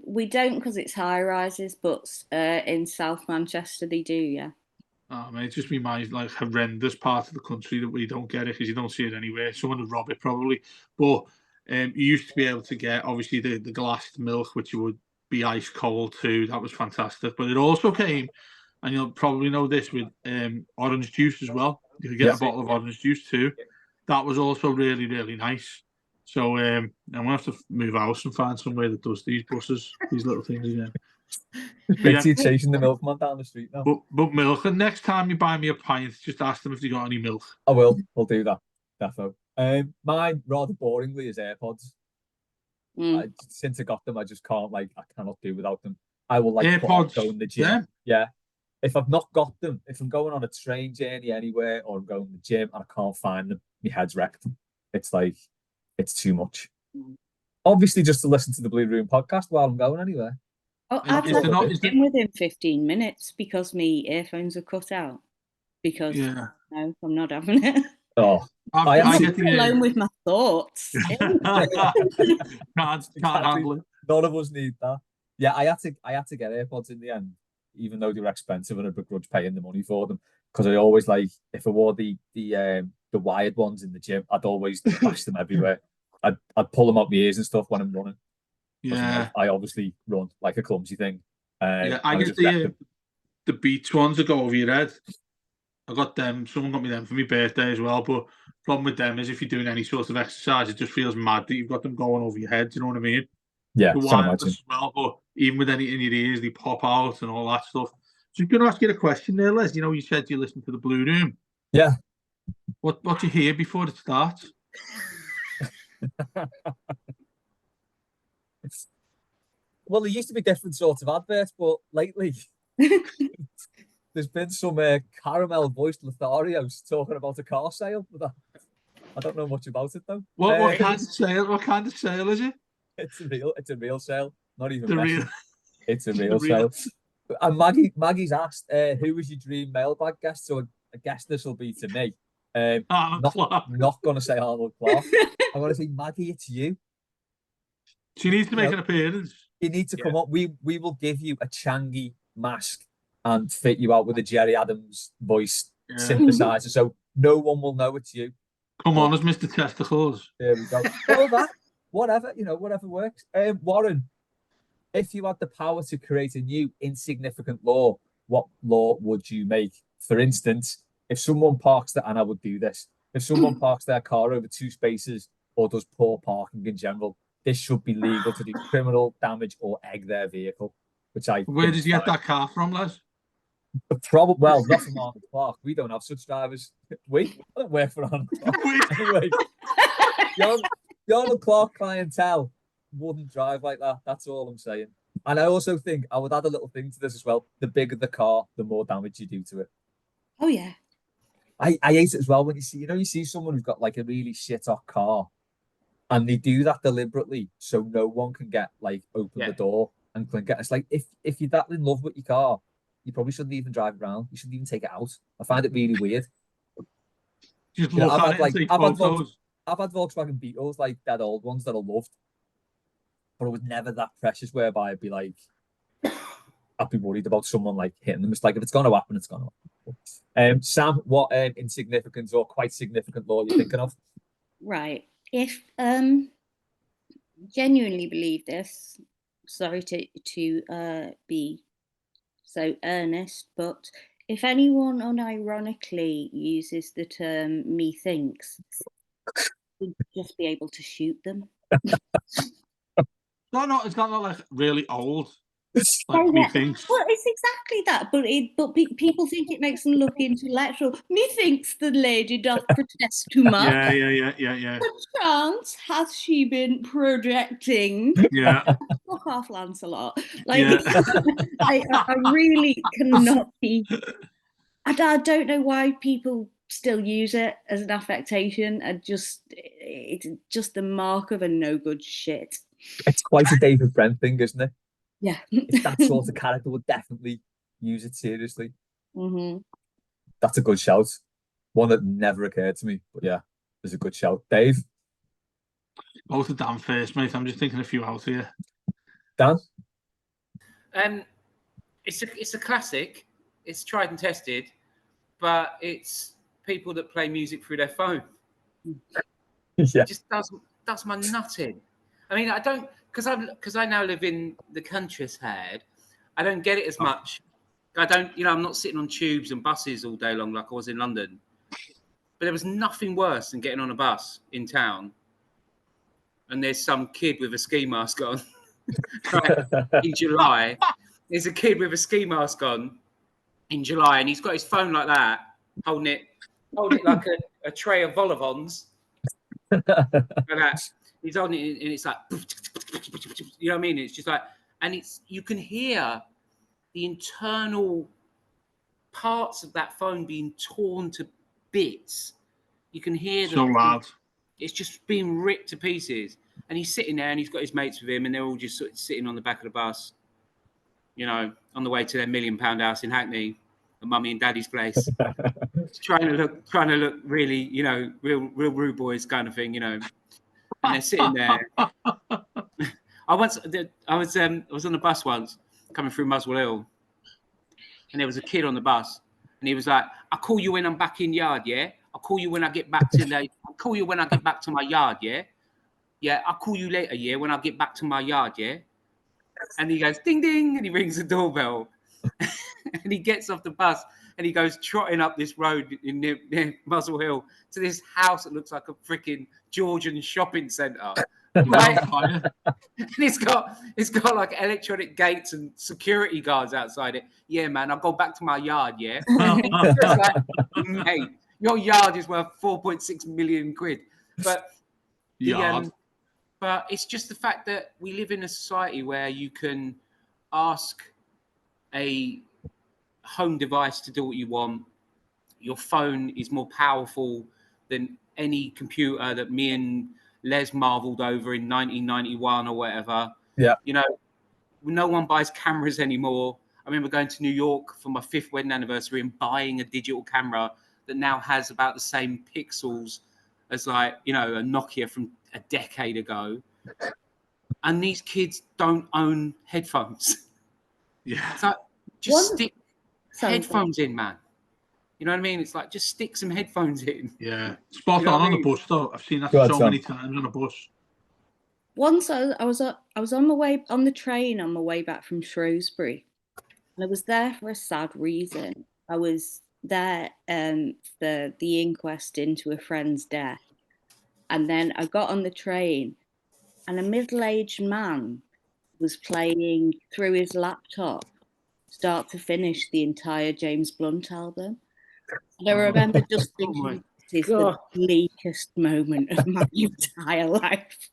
we don't because it's high rises, but in South Manchester they do. Yeah. Oh, mate, it's just me, my like horrendous part of the country that we don't get it because you don't see it anywhere. Someone would rob it probably. But you used to be able to get obviously the glassed milk, which would be ice cold too. That was fantastic. But it also came, and you'll probably know this with orange juice as well. You could get a bottle of orange juice too. That was also really, really nice. So I'm gonna have to move house and find somewhere that does these buses, these little things again. Betty chasing the milkman down the street now. But milk. And next time you buy me a pint, just ask them if they got any milk. I will. I'll do that. Defo. Mine rather boringly is AirPods. Since I got them, I just can't I cannot do without them. I will AirPods. go in the gym. Yeah. If I've not got them, if I'm going on a train journey anywhere or I'm going to the gym and I can't find them, my head's wrecked. It's like it's too much. Obviously, just to listen to the Blue Room podcast while I'm going anywhere. Oh, Is I've there left not- the is there- gym within 15 minutes because my earphones are cut out. Because Yeah. no, I'm not having it. Oh, I I'm get the alone with my thoughts. can't handle it. none of us need that. Yeah, I had to get AirPods in the end, even though they were expensive and I begrudged paying the money for them. Because I always if I wore the wired ones in the gym, I'd always flash them everywhere. I'd pull them out my ears and stuff when I'm running. Yeah. I obviously run like a clumsy thing. Yeah, I get just wrecked the Beats ones that go over your head. I got them. Someone got me them for my birthday as well. But problem with them is if you're doing any sort of exercise, it just feels mad that you've got them going over your head. Do you know what I mean? Yeah, The can wireless imagine. as well, but even with any in your ears, they pop out and all that stuff. So I'm going to ask you a question there, Les. You know, you said you listen to the Blue Room. Yeah. What do you hear before it starts? Well, there used to be different sorts of adverts, but lately there's been some caramel voiced Lotharios talking about a car sale. But I don't know much about it though. What kind of sale? What kind of sale is it? It's a real sale. Not even The messing. real. It's a The real real. sale. And Maggie's asked, who was your dream mailbag guest? So I guess this will be to me. Arnold Clark. Not going to say Arnold Clark. I'm going to say, Maggie, it's you. She needs to You make know, an appearance. You need to Yeah. come up. We will give you a Changi mask and fit you out with a Jerry Adams voice Yeah. synthesizer, so no one will know it's you. Come on, as Mr. Testicles. There we go. All that, whatever, whatever works. Warren, if you had the power to create a new insignificant law, what law would you make? For instance, if someone parks and I would do this, if someone parks their car over 2 spaces or does poor parking in general, this should be legal to do criminal damage or egg their vehicle, which I Where think did is you get fine. that car from, Les? Probably, well, not from Arnold Clark. We don't have such drivers. I don't work for Arnold Clark. Anyway, the Arnold Clark clientele wouldn't drive like that. That's all I'm saying. And I also think I would add a little thing to this as well. The bigger the car, the more damage you do to it. Oh yeah. I hate it as well when you see someone who's got like a really shit off car and they do that deliberately so no one can get open the door and clink it. It's like if you're that in love with your car, you probably shouldn't even drive it around. You shouldn't even take it out. I find it really weird. Just look at it and take photos. I've had Volkswagen Beetles, like that old ones that I loved, but it was never that precious whereby I'd be worried about someone hitting them. It's like if it's going to happen, it's going to happen. Sam, what insignificant or quite significant law are you thinking of? Right. If genuinely believe this, sorry to be so earnest, but if anyone unironically uses the term methinks, we'd just be able to shoot them. It's not like really old. Like Oh, yeah. methinks. Well, it's exactly that, but people think it makes them look intellectual. Methinks the lady doth protest too much. Yeah. Perchance hath she been projecting? Yeah. Fuck off, Lancelot. I really cannot be. I don't know why people still use it as an affectation. It's just the mark of a no good shit. It's quite a David Brent thing, isn't it? Yeah. It's that sort of character would definitely use it seriously. Mm-hmm. That's a good shout. One that never occurred to me, but yeah, there's a good shout. Dave? Both of Dan first, mate. I'm just thinking a few out here. Dan? It's a classic. It's tried and tested, but it's people that play music through their phone. Yeah. It just does my nutting. I mean, I don't, because I now live in the countryside. I don't get it as much. I don't, I'm not sitting on tubes and buses all day long like I was in London. But there was nothing worse than getting on a bus in town, and there's some kid with a ski mask on. Right, in July, there's a kid with a ski mask on in July, and he's got his phone like that, holding it like a tray of vol-au-vents. Like that. He's on it, and it's like, you know what I mean? It's just like, and you can hear the internal parts of that phone being torn to bits. You can hear so loud. It's just being ripped to pieces. And he's sitting there, and he's got his mates with him, and they're all just sort of sitting on the back of the bus, on the way to their £1 million house in Hackney, at Mummy and Daddy's place, trying to look really, real rude boys kind of thing, and they're sitting there. I was on a bus once coming through Muswell Hill, and there was a kid on the bus, and he was like, "I'll call you when I'm back in yard, yeah. I'll call you when I get back to my yard, yeah. Yeah, I'll call you later, yeah, when I get back to my yard, yeah." And he goes, ding, ding, and he rings the doorbell. And he gets off the bus, and he goes trotting up this road near Muswell Hill to this house that looks like a freaking Georgian shopping centre. Right? And it's got like electronic gates and security guards outside it. Yeah, man, I'll go back to my yard, yeah. Just like, mate, your yard is worth 4.6 million quid. But but it's just the fact that we live in a society where you can ask a home device to do what you want. Your phone is more powerful than any computer that me and Les marveled over in 1991 or whatever. Yeah. no one buys cameras anymore. I remember going to New York for my 5th wedding anniversary and buying a digital camera that now has about the same pixels as, like, you know, a Nokia from a decade ago. And these kids don't own headphones. Yeah. It's like, just stick Sorry. headphones in, man. You know what I mean? It's like, just stick some headphones in. Yeah. Spot You know on what I the mean? bus, though. I've seen that Go on, so Sam. many times on a bus. Once I was on my way on the train on my way back from Shrewsbury, and I was there for a sad reason. I was there for the inquest into a friend's death, and then I got on the train, and a middle-aged man was playing through his laptop, start to finish, the entire James Blunt album. And I remember just Oh my thinking, this is God. the bleakest moment of my entire life.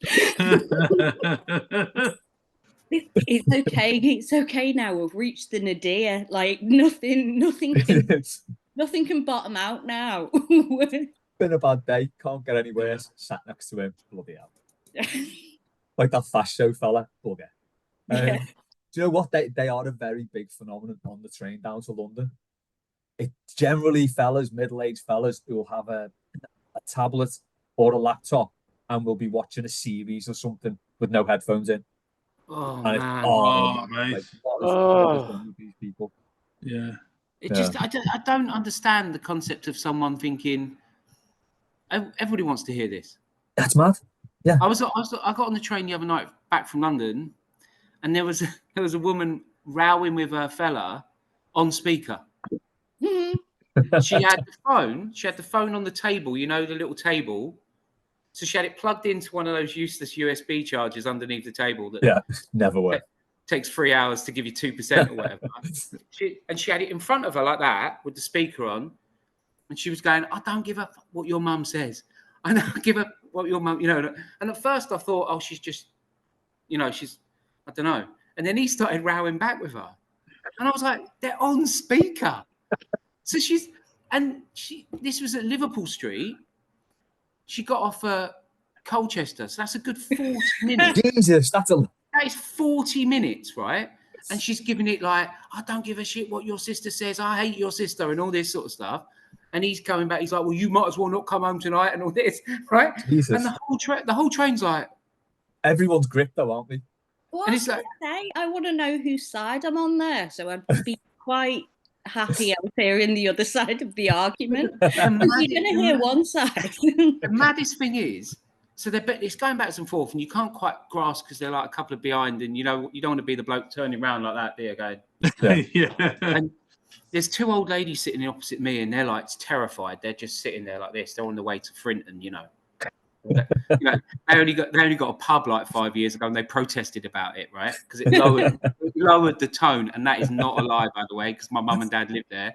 It's okay. It's okay now. We've reached the nadir. Like nothing can bottom out now. Been a bad day. Can't get any worse. Sat next to him. Bloody hell. Like that fast show fella. Bugger. Yeah. Do you know what? They are a very big phenomenon on the train down to London. It's generally fellas, middle-aged fellas, who will have a tablet or a laptop and will be watching a series or something with no headphones in. Oh, And man. Oh, mate. Like, what is wrong with these people? Yeah. It just, I don't understand the concept of someone thinking, everybody wants to hear this. That's mad. Yeah. I got on the train the other night back from London, and there was a woman rowing with her fella on speaker. She had the phone on the table, you know, the little table. So she had it plugged into one of those useless USB chargers underneath the table that Never work. takes 3 hours to give you 2% or whatever. She had it in front of her like that with the speaker on, and she was going, "I don't give a fuck what your mum says. I don't give a what your mum, you know." And at first I thought, oh, she's just, you know, I don't know. And then he started rowing back with her, and I was like, they're on speaker. So this was at Liverpool Street. She got off Colchester, so that's a good 40 minutes. Jesus, that is 40 minutes, right? And she's giving it like, I don't give a shit what your sister says. I hate your sister and all this sort of stuff. And he's coming back. He's like, well, you might as well not come home tonight and all this, right? Jesus. And the whole train's like, everyone's gripped though, aren't we? Well, and it's like, I want to know whose side I'm on there, so I'd be quite happy I was hearing the other side of the argument. You're going to hear one side. The maddest thing is, so it's going back and forth, and you can't quite grasp because they're like a couple of behind, and you know you don't want to be the bloke turning around like that, do you, going? Yeah. And there's 2 old ladies sitting opposite me, and they're like terrified. They're just sitting there like this. They're on the way to Frinton, you know. You know, they only got a pub like 5 years ago, and they protested about it, right? Because it lowered the tone, and that is not a lie, by the way, because my mum and dad lived there,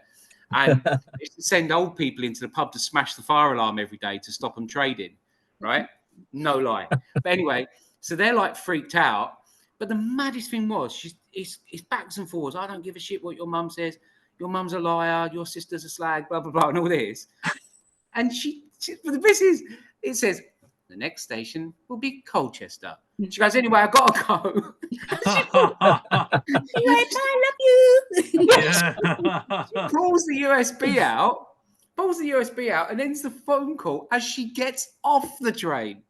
and they used to send old people into the pub to smash the fire alarm every day to stop them trading, right? No lie. But anyway, so they're like freaked out. But the maddest thing was, it's backs and forwards. I don't give a shit what your mum says. Your mum's a liar. Your sister's a slag. Blah blah blah, and all this. And but the best is, it says the next station will be Colchester. She goes, anyway, I've got to go. I love you. Yeah. She pulls the USB out, and ends the phone call as she gets off the train.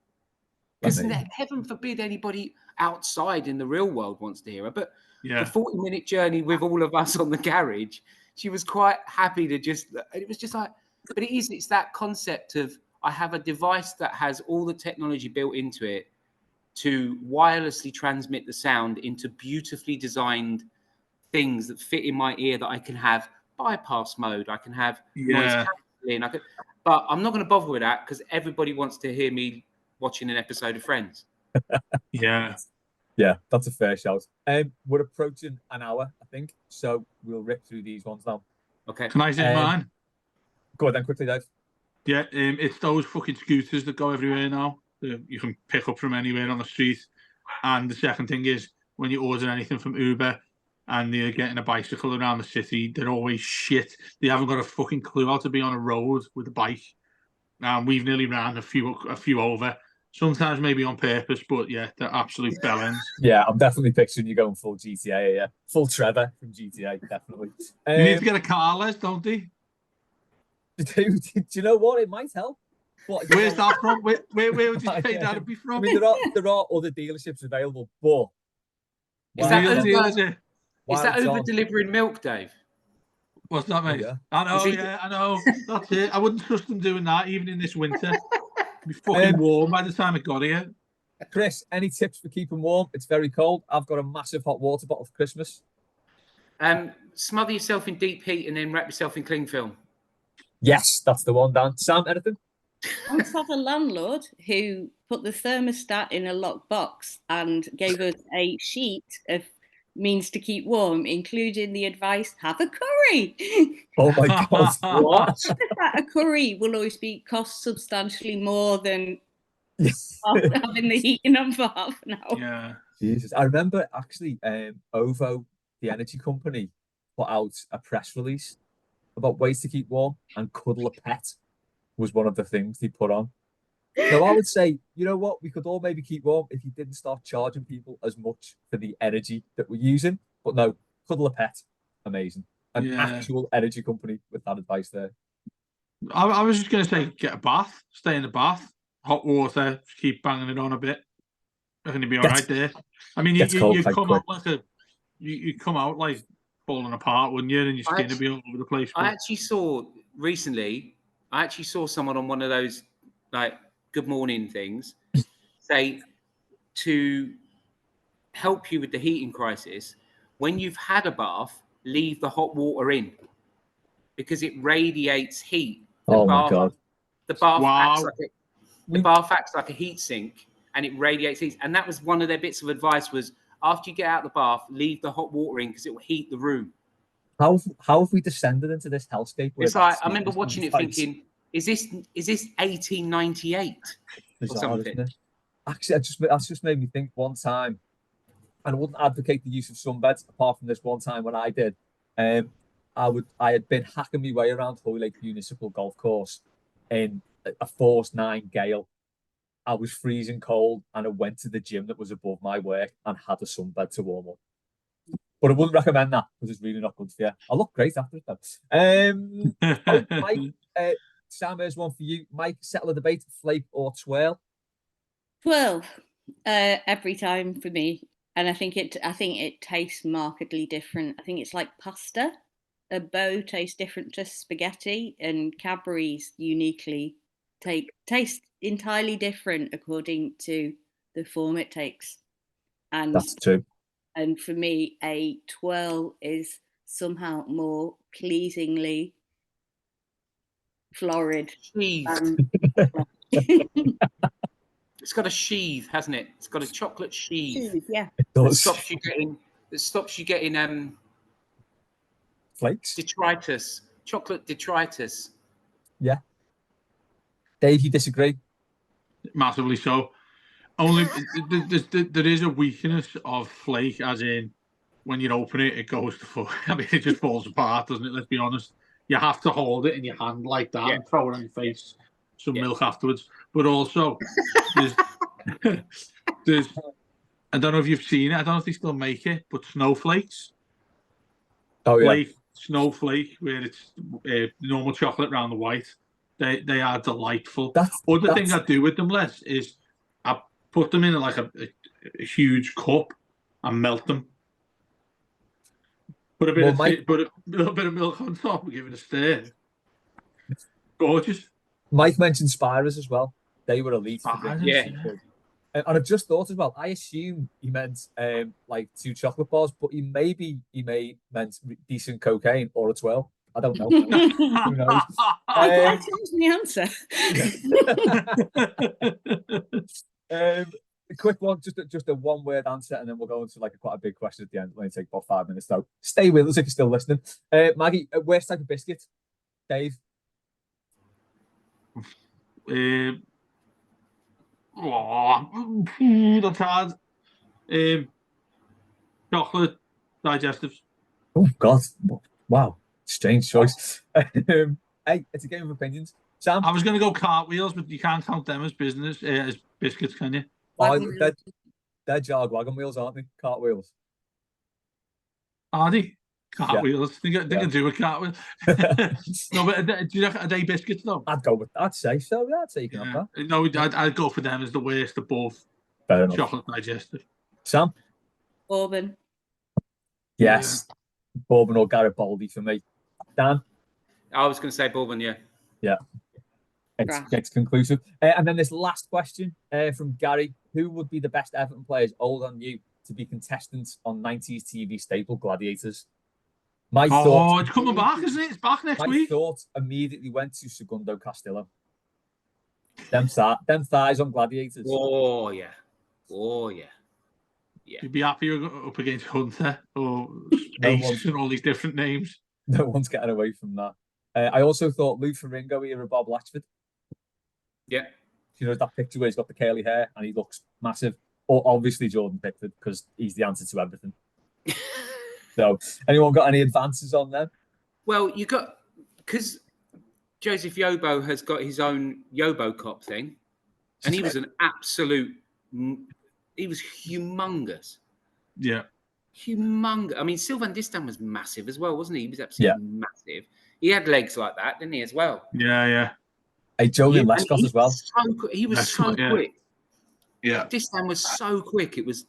Because heaven forbid anybody outside in the real world wants to hear her. But the 40-minute journey with all of us on the garage, she was quite happy to just, it was just like, but it's that concept of, I have a device that has all the technology built into it to wirelessly transmit the sound into beautifully designed things that fit in my ear, that I can have bypass mode, I can have noise cancelling, but I'm not going to bother with that because everybody wants to hear me watching an episode of Friends. Yeah, that's a fair shout. We're approaching an hour, I think, so we'll rip through these ones now. Okay. Can I say mine? Go on then, quickly, Dave. Yeah, it's those fucking scooters that go everywhere now. You can pick up from anywhere on the street. And the second thing is, when you order anything from Uber and you're getting a bicycle around the city, they're always shit. They haven't got a fucking clue how to be on a road with a bike. Now we've nearly ran a few over, Sometimes maybe on purpose, but yeah, they're absolute bellends. Yeah, I'm definitely picturing you going full GTA. Yeah, full Trevor from GTA, definitely. You need to get a car, Les, don't they? Do you know what? It might help. But Where's that from? Where would you say that'd be I from? mean, there are other dealerships available, but Is that Real over- deal, is it? Is that While over John- delivering milk, Dave? What's that, mate? yeah. I know, Is he- yeah, I know. That's it. I wouldn't trust them doing that, even in this winter. It'd be fucking warm by the time it got here. Chris, any tips for keeping warm? It's very cold. I've got a massive hot water bottle for Christmas. Smother yourself in deep heat and then wrap yourself in cling film. Yes, that's the one, Dan. Sam, anything? I once had a landlord who put the thermostat in a locked box and gave us a sheet of means to keep warm, including the advice, have a curry. Oh my God. What? A curry will always cost substantially more than Yes. having the heating on for half an hour. Yeah. Jesus. I remember actually OVO, the energy company, put out a press release about ways to keep warm, and cuddle a pet was one of the things they put on. Now, I would say, you know what? We could all maybe keep warm if you didn't start charging people as much for the energy that we're using. But no, cuddle a pet. Amazing. An Yeah. actual energy company with that advice there. I was just going to say, get a bath, stay in the bath, hot water, just keep banging it on a bit. I think you'd be all right there. I mean, Gets cold you quite come quick. out like you come out like falling apart, wouldn't you? And your skin would be all over the place. I But actually saw recently, someone on one of those like good morning things say to help you with the heating crisis, when you've had a bath, leave the hot water in because it radiates heat. Oh my God. The bath acts Wow. like the bath acts like a heat sink and it radiates heat. And that was one of their bits of advice was after you get out of the bath, leave the hot water in because it will heat the room. How have we descended into this hellscape? where It's like that's I remember the watching it fights? thinking, is this 1898 or Bizarre, something? isn't it? Actually, that's just made me think one time, and I wouldn't advocate the use of sunbeds apart from this one time when I did. I had been hacking my way around Hoylake Municipal Golf Course in a force 9 gale. I was freezing cold, and I went to the gym that was above my work and had a sunbed to warm up. But I wouldn't recommend that because it's really not good for you. I look great after it though. Mike, Sam, here's one for you. Mike, settle a debate: Flake or Twirl? Twirl, every time for me, and I think it tastes markedly different. I think it's like pasta. A bow tastes different to spaghetti, and Cadbury's uniquely taste entirely different according to the form it takes. And That's true. And for me, a twirl is somehow more pleasingly florid. Sheath. It's got a sheath, hasn't it? It's got a chocolate sheath. Yeah. It That does. stops you getting Flakes. detritus, chocolate detritus. Yeah. Dave, you disagree? Massively so. Only there is a weakness of Flake, as in when you open it, it goes to fuck. I mean, it just falls apart, doesn't it? Let's be honest. You have to hold it in your hand like that and throw it on your face, some milk afterwards. But also, there's I don't know if you've seen it. I don't know if they still make it, but snowflakes. Oh yeah. Flake, snowflake, where it's normal chocolate around the white. They are delightful. Other thing I do with them, Les, is I put them in like a huge cup and melt them. Put a little bit of milk on top and give it a stir. Gorgeous. Mike mentioned Spirers as well. They were elite. Yeah. And I've just thought as well. I assume he meant like 2 chocolate bars, but he may meant decent cocaine or a twirl. I don't know. Who knows? That was the answer. A quick one, just a one-word answer, and then we'll go into like quite a big question at the end. It'll only take about 5 minutes, though. Stay with us if you're still listening. Maggie, worst type of biscuit? Dave? That's hard. Chocolate digestives. Oh God! Wow, strange choice. Hey, it's a game of opinions. Sam, I was going to go cartwheels, but you can't count them as business as biscuits, can you? Wagon wheels. They're jog wagon wheels, aren't they? Cartwheels. Are they? Cartwheels. They can do a cartwheel. No, but are they biscuits though? I'd say so. Yeah, I'd say you can have that. No, I'd go for them as the worst of both. Fair enough. Chocolate digestive. Sam? Bourbon. Yes. Bourbon or Garibaldi for me. Dan? I was going to say bourbon, yeah. Yeah. It's conclusive. And then this last question from Gary. Who would be the best Everton players, old and new, to be contestants on 90s TV staple Gladiators? It's coming back, isn't it? It's back next week. My thought immediately went to Segundo Castillo. Them thighs on Gladiators. Oh, yeah. Yeah. You'd be happier up against Hunter or Ace and all these different names. No one's getting away from that. I also thought Lou Ferringo era Bob Latchford. Yeah. You know that picture where he's got the curly hair and he looks massive. Or obviously Jordan Pickford, because he's the answer to everything. So, anyone got any advances on them? Well, because Joseph Yobo has got his own Yobo Cop thing, and he was an absolute. He was humongous. Yeah. Humongous. I mean, Sylvain Distin was massive as well, wasn't he? He was absolutely massive. He had legs like that, didn't he, as well? Yeah. Hey, Julian Lescott as well. He was so quick. Yeah. Distin was so quick. It was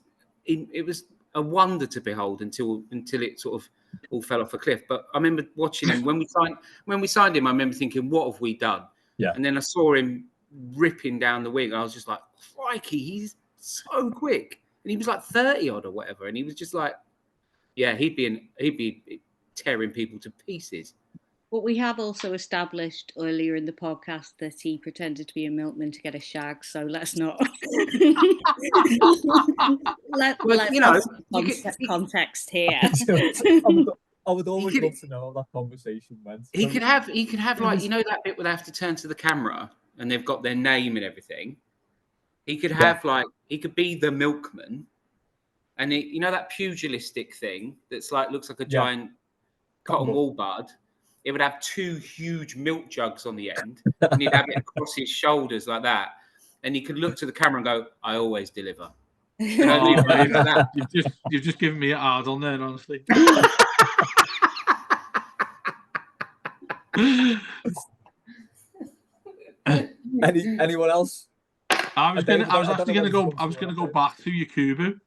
a wonder to behold until it sort of all fell off a cliff. But I remember watching him when we signed him. I remember thinking, "What have we done?" Yeah. And then I saw him ripping down the wing. I was just like, "Crikey, he's so quick!" And he was like 30 odd or whatever. And he was just like, "Yeah, he'd be tearing people to pieces." But we have also established earlier in the podcast that he pretended to be a milkman to get a shag, so let's not. Context here. I would always love to know how that conversation went. He could have like, you know, that bit where they have to turn to the camera and they've got their name and everything. He could have he could be the milkman, and you know that pugilistic thing that's like looks like a giant cotton wool bud. It would have two huge milk jugs on the end, and he'd have it across his shoulders like that. And he could look to the camera and go, "I always deliver." You've just given me a hard on there, honestly. Anyone else? I was gonna go back to Yakubu,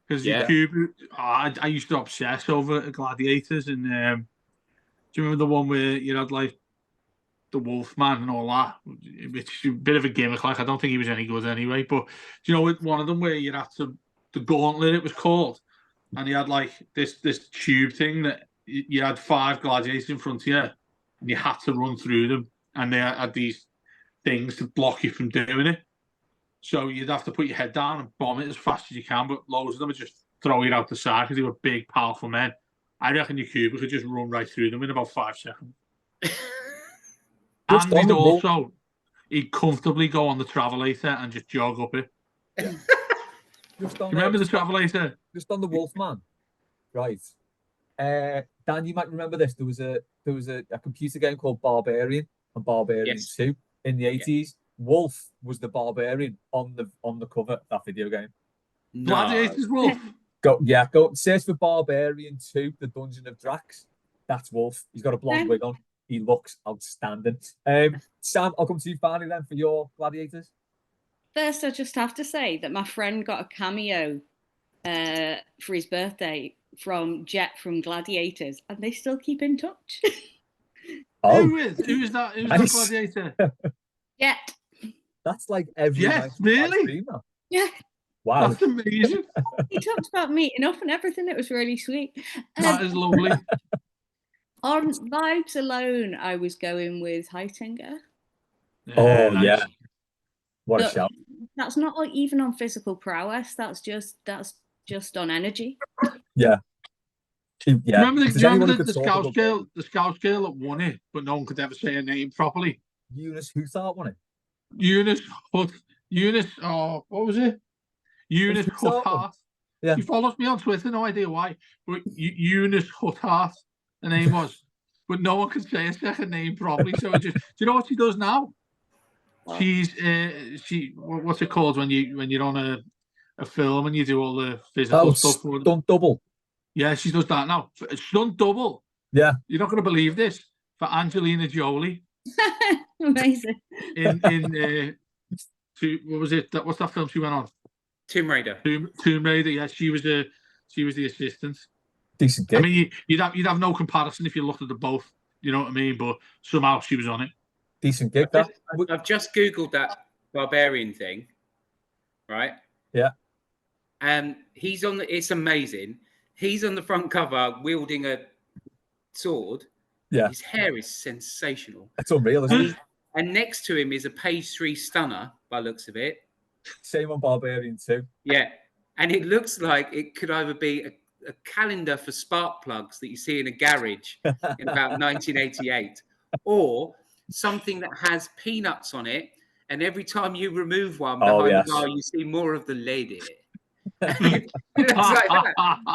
because Yakubu, I used to obsess over Gladiators, and do you remember the one where you had like the Wolfman and all that? Which is a bit of a gimmick. Like, I don't think he was any good anyway. But do you know one of them where you had the gauntlet, it was called, and you had like this tube thing that you had 5 gladiators in front of you, and you had to run through them, and they had these things to block you from doing it. So you'd have to put your head down and bomb it as fast as you can, but loads of them would just throw you out the side because they were big, powerful men. I reckon Yakubu could just run right through them in about 5 seconds. And he'd comfortably go on the Travelator and just jog up it. Yeah. Remember the Travelator? Just on the Wolfman, right? Dan, you might remember this. There was a computer game called Barbarian and Barbarian 2 in the 80s. Yeah. Wolf was the Barbarian on the cover of that video game. No. Gladiators Wolf. Go search for Barbarian 2, the Dungeon of Drax. That's Wolf. He's got a blonde wig on. He looks outstanding. Sam, I'll come to you finally then for your Gladiators. First, I just have to say that my friend got a cameo for his birthday from Jet from Gladiators, and they still keep in touch. Who is that? Who's that Gladiator? Jet. That's like every night. Really? Yeah. Wow. That's amazing. He talked about meeting up and everything. It was really sweet. That is lovely. On vibes alone, I was going with Heitinger. Yeah. What a shout. That's not even on physical prowess. That's just on energy. Yeah. Remember the Scouse girl that won it, but no one could ever say her name properly? Eunice Huthart won it. Eunice, what was it? Eunice Huthart. Yeah. She follows me on Twitter, no idea why. But Eunice Huthart, the name was. But no one could say a second name properly. So do you know what she does now? She's what's it called when you're on a film and you do all the physical stuff? Stunt double. Yeah, she does that now. Stunt double. Yeah. You're not going to believe this. For Angelina Jolie. Amazing. What was it? What's that film she went on? Tomb Raider. Tomb Raider. Yeah, she was the assistant. Decent gig. I mean, you'd have no comparison if you looked at the both. You know what I mean? But somehow she was on it. Decent gig. I've just googled that barbarian thing, right? Yeah. And he's on the. It's amazing. He's on the front cover wielding a sword. Yeah. His hair is sensational. It's unreal, isn't it? And next to him is a page 3 stunner, by looks of it. Same on Barbarian too. Yeah. And it looks like it could either be a calendar for spark plugs that you see in a garage in about 1988, or something that has peanuts on it. And every time you remove one behind the bar, you see more of the lady. It looks like that.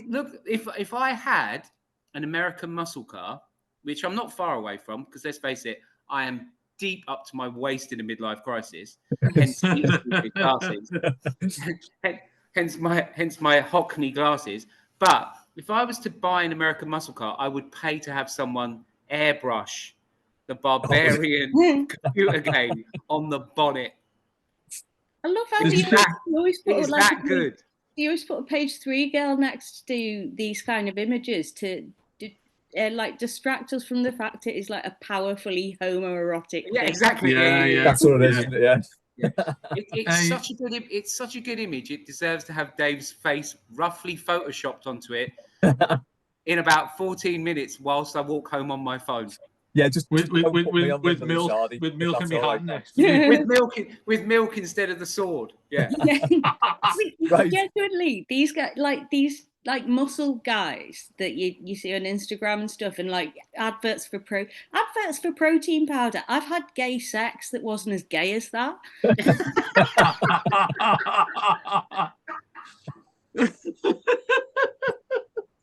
Look, if I had an American muscle car, which I'm not far away from, because let's face it, I am deep up to my waist in a midlife crisis, hence glasses, hence my Hockney glasses. But if I was to buy an American muscle car, I would pay to have someone airbrush the Barbarian computer game on the bonnet. I love how you always put that good. You always put a page 3 girl next to these kind of images to like distract us from the fact it is like a powerfully homoerotic. Yeah, thing. exactly. Yeah. That's what it is, isn't it? Yeah. It's such a good image. It deserves to have Dave's face roughly photoshopped onto it in about 14 minutes whilst I walk home on my phone. Yeah, just with milk in my hand next. with milk instead of the sword. Yeah. Right. Genuinely, these guys, like muscle guys that you see on Instagram and stuff, and like adverts for protein powder. I've had gay sex that wasn't as gay as that.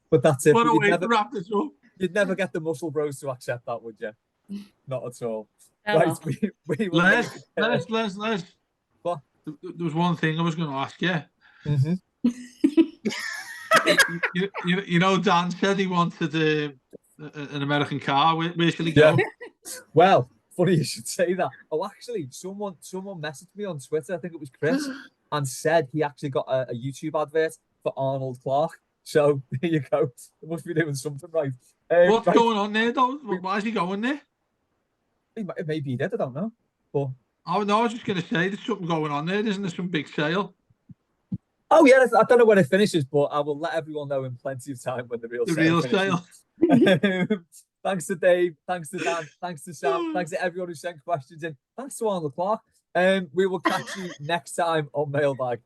But that's it. What a way to wrap this up. You'd never get the muscle bros to accept that, would you? Not at all. Oh. Right, we will Les. What? There was one thing I was going to ask you. Mm-hmm. you know, Dan said he wanted an American car. Where should he go? Well, funny you should say that. Oh, actually, someone messaged me on Twitter, I think it was Chris, and said he actually got a YouTube advert for Arnold Clark. So there you go. They must be doing something right. What's going on there, though? Why is he going there? Maybe he did. I don't know. But oh no, I was just going to say there's something going on there. Isn't there some big sale? Oh yeah, I don't know when it finishes, but I will let everyone know in plenty of time when the real sale. Thanks to Dave. Thanks to Dan. Thanks to Sam. Thanks to everyone who sent questions in. Thanks to Arnold Clark. We will catch you next time on Mailbag.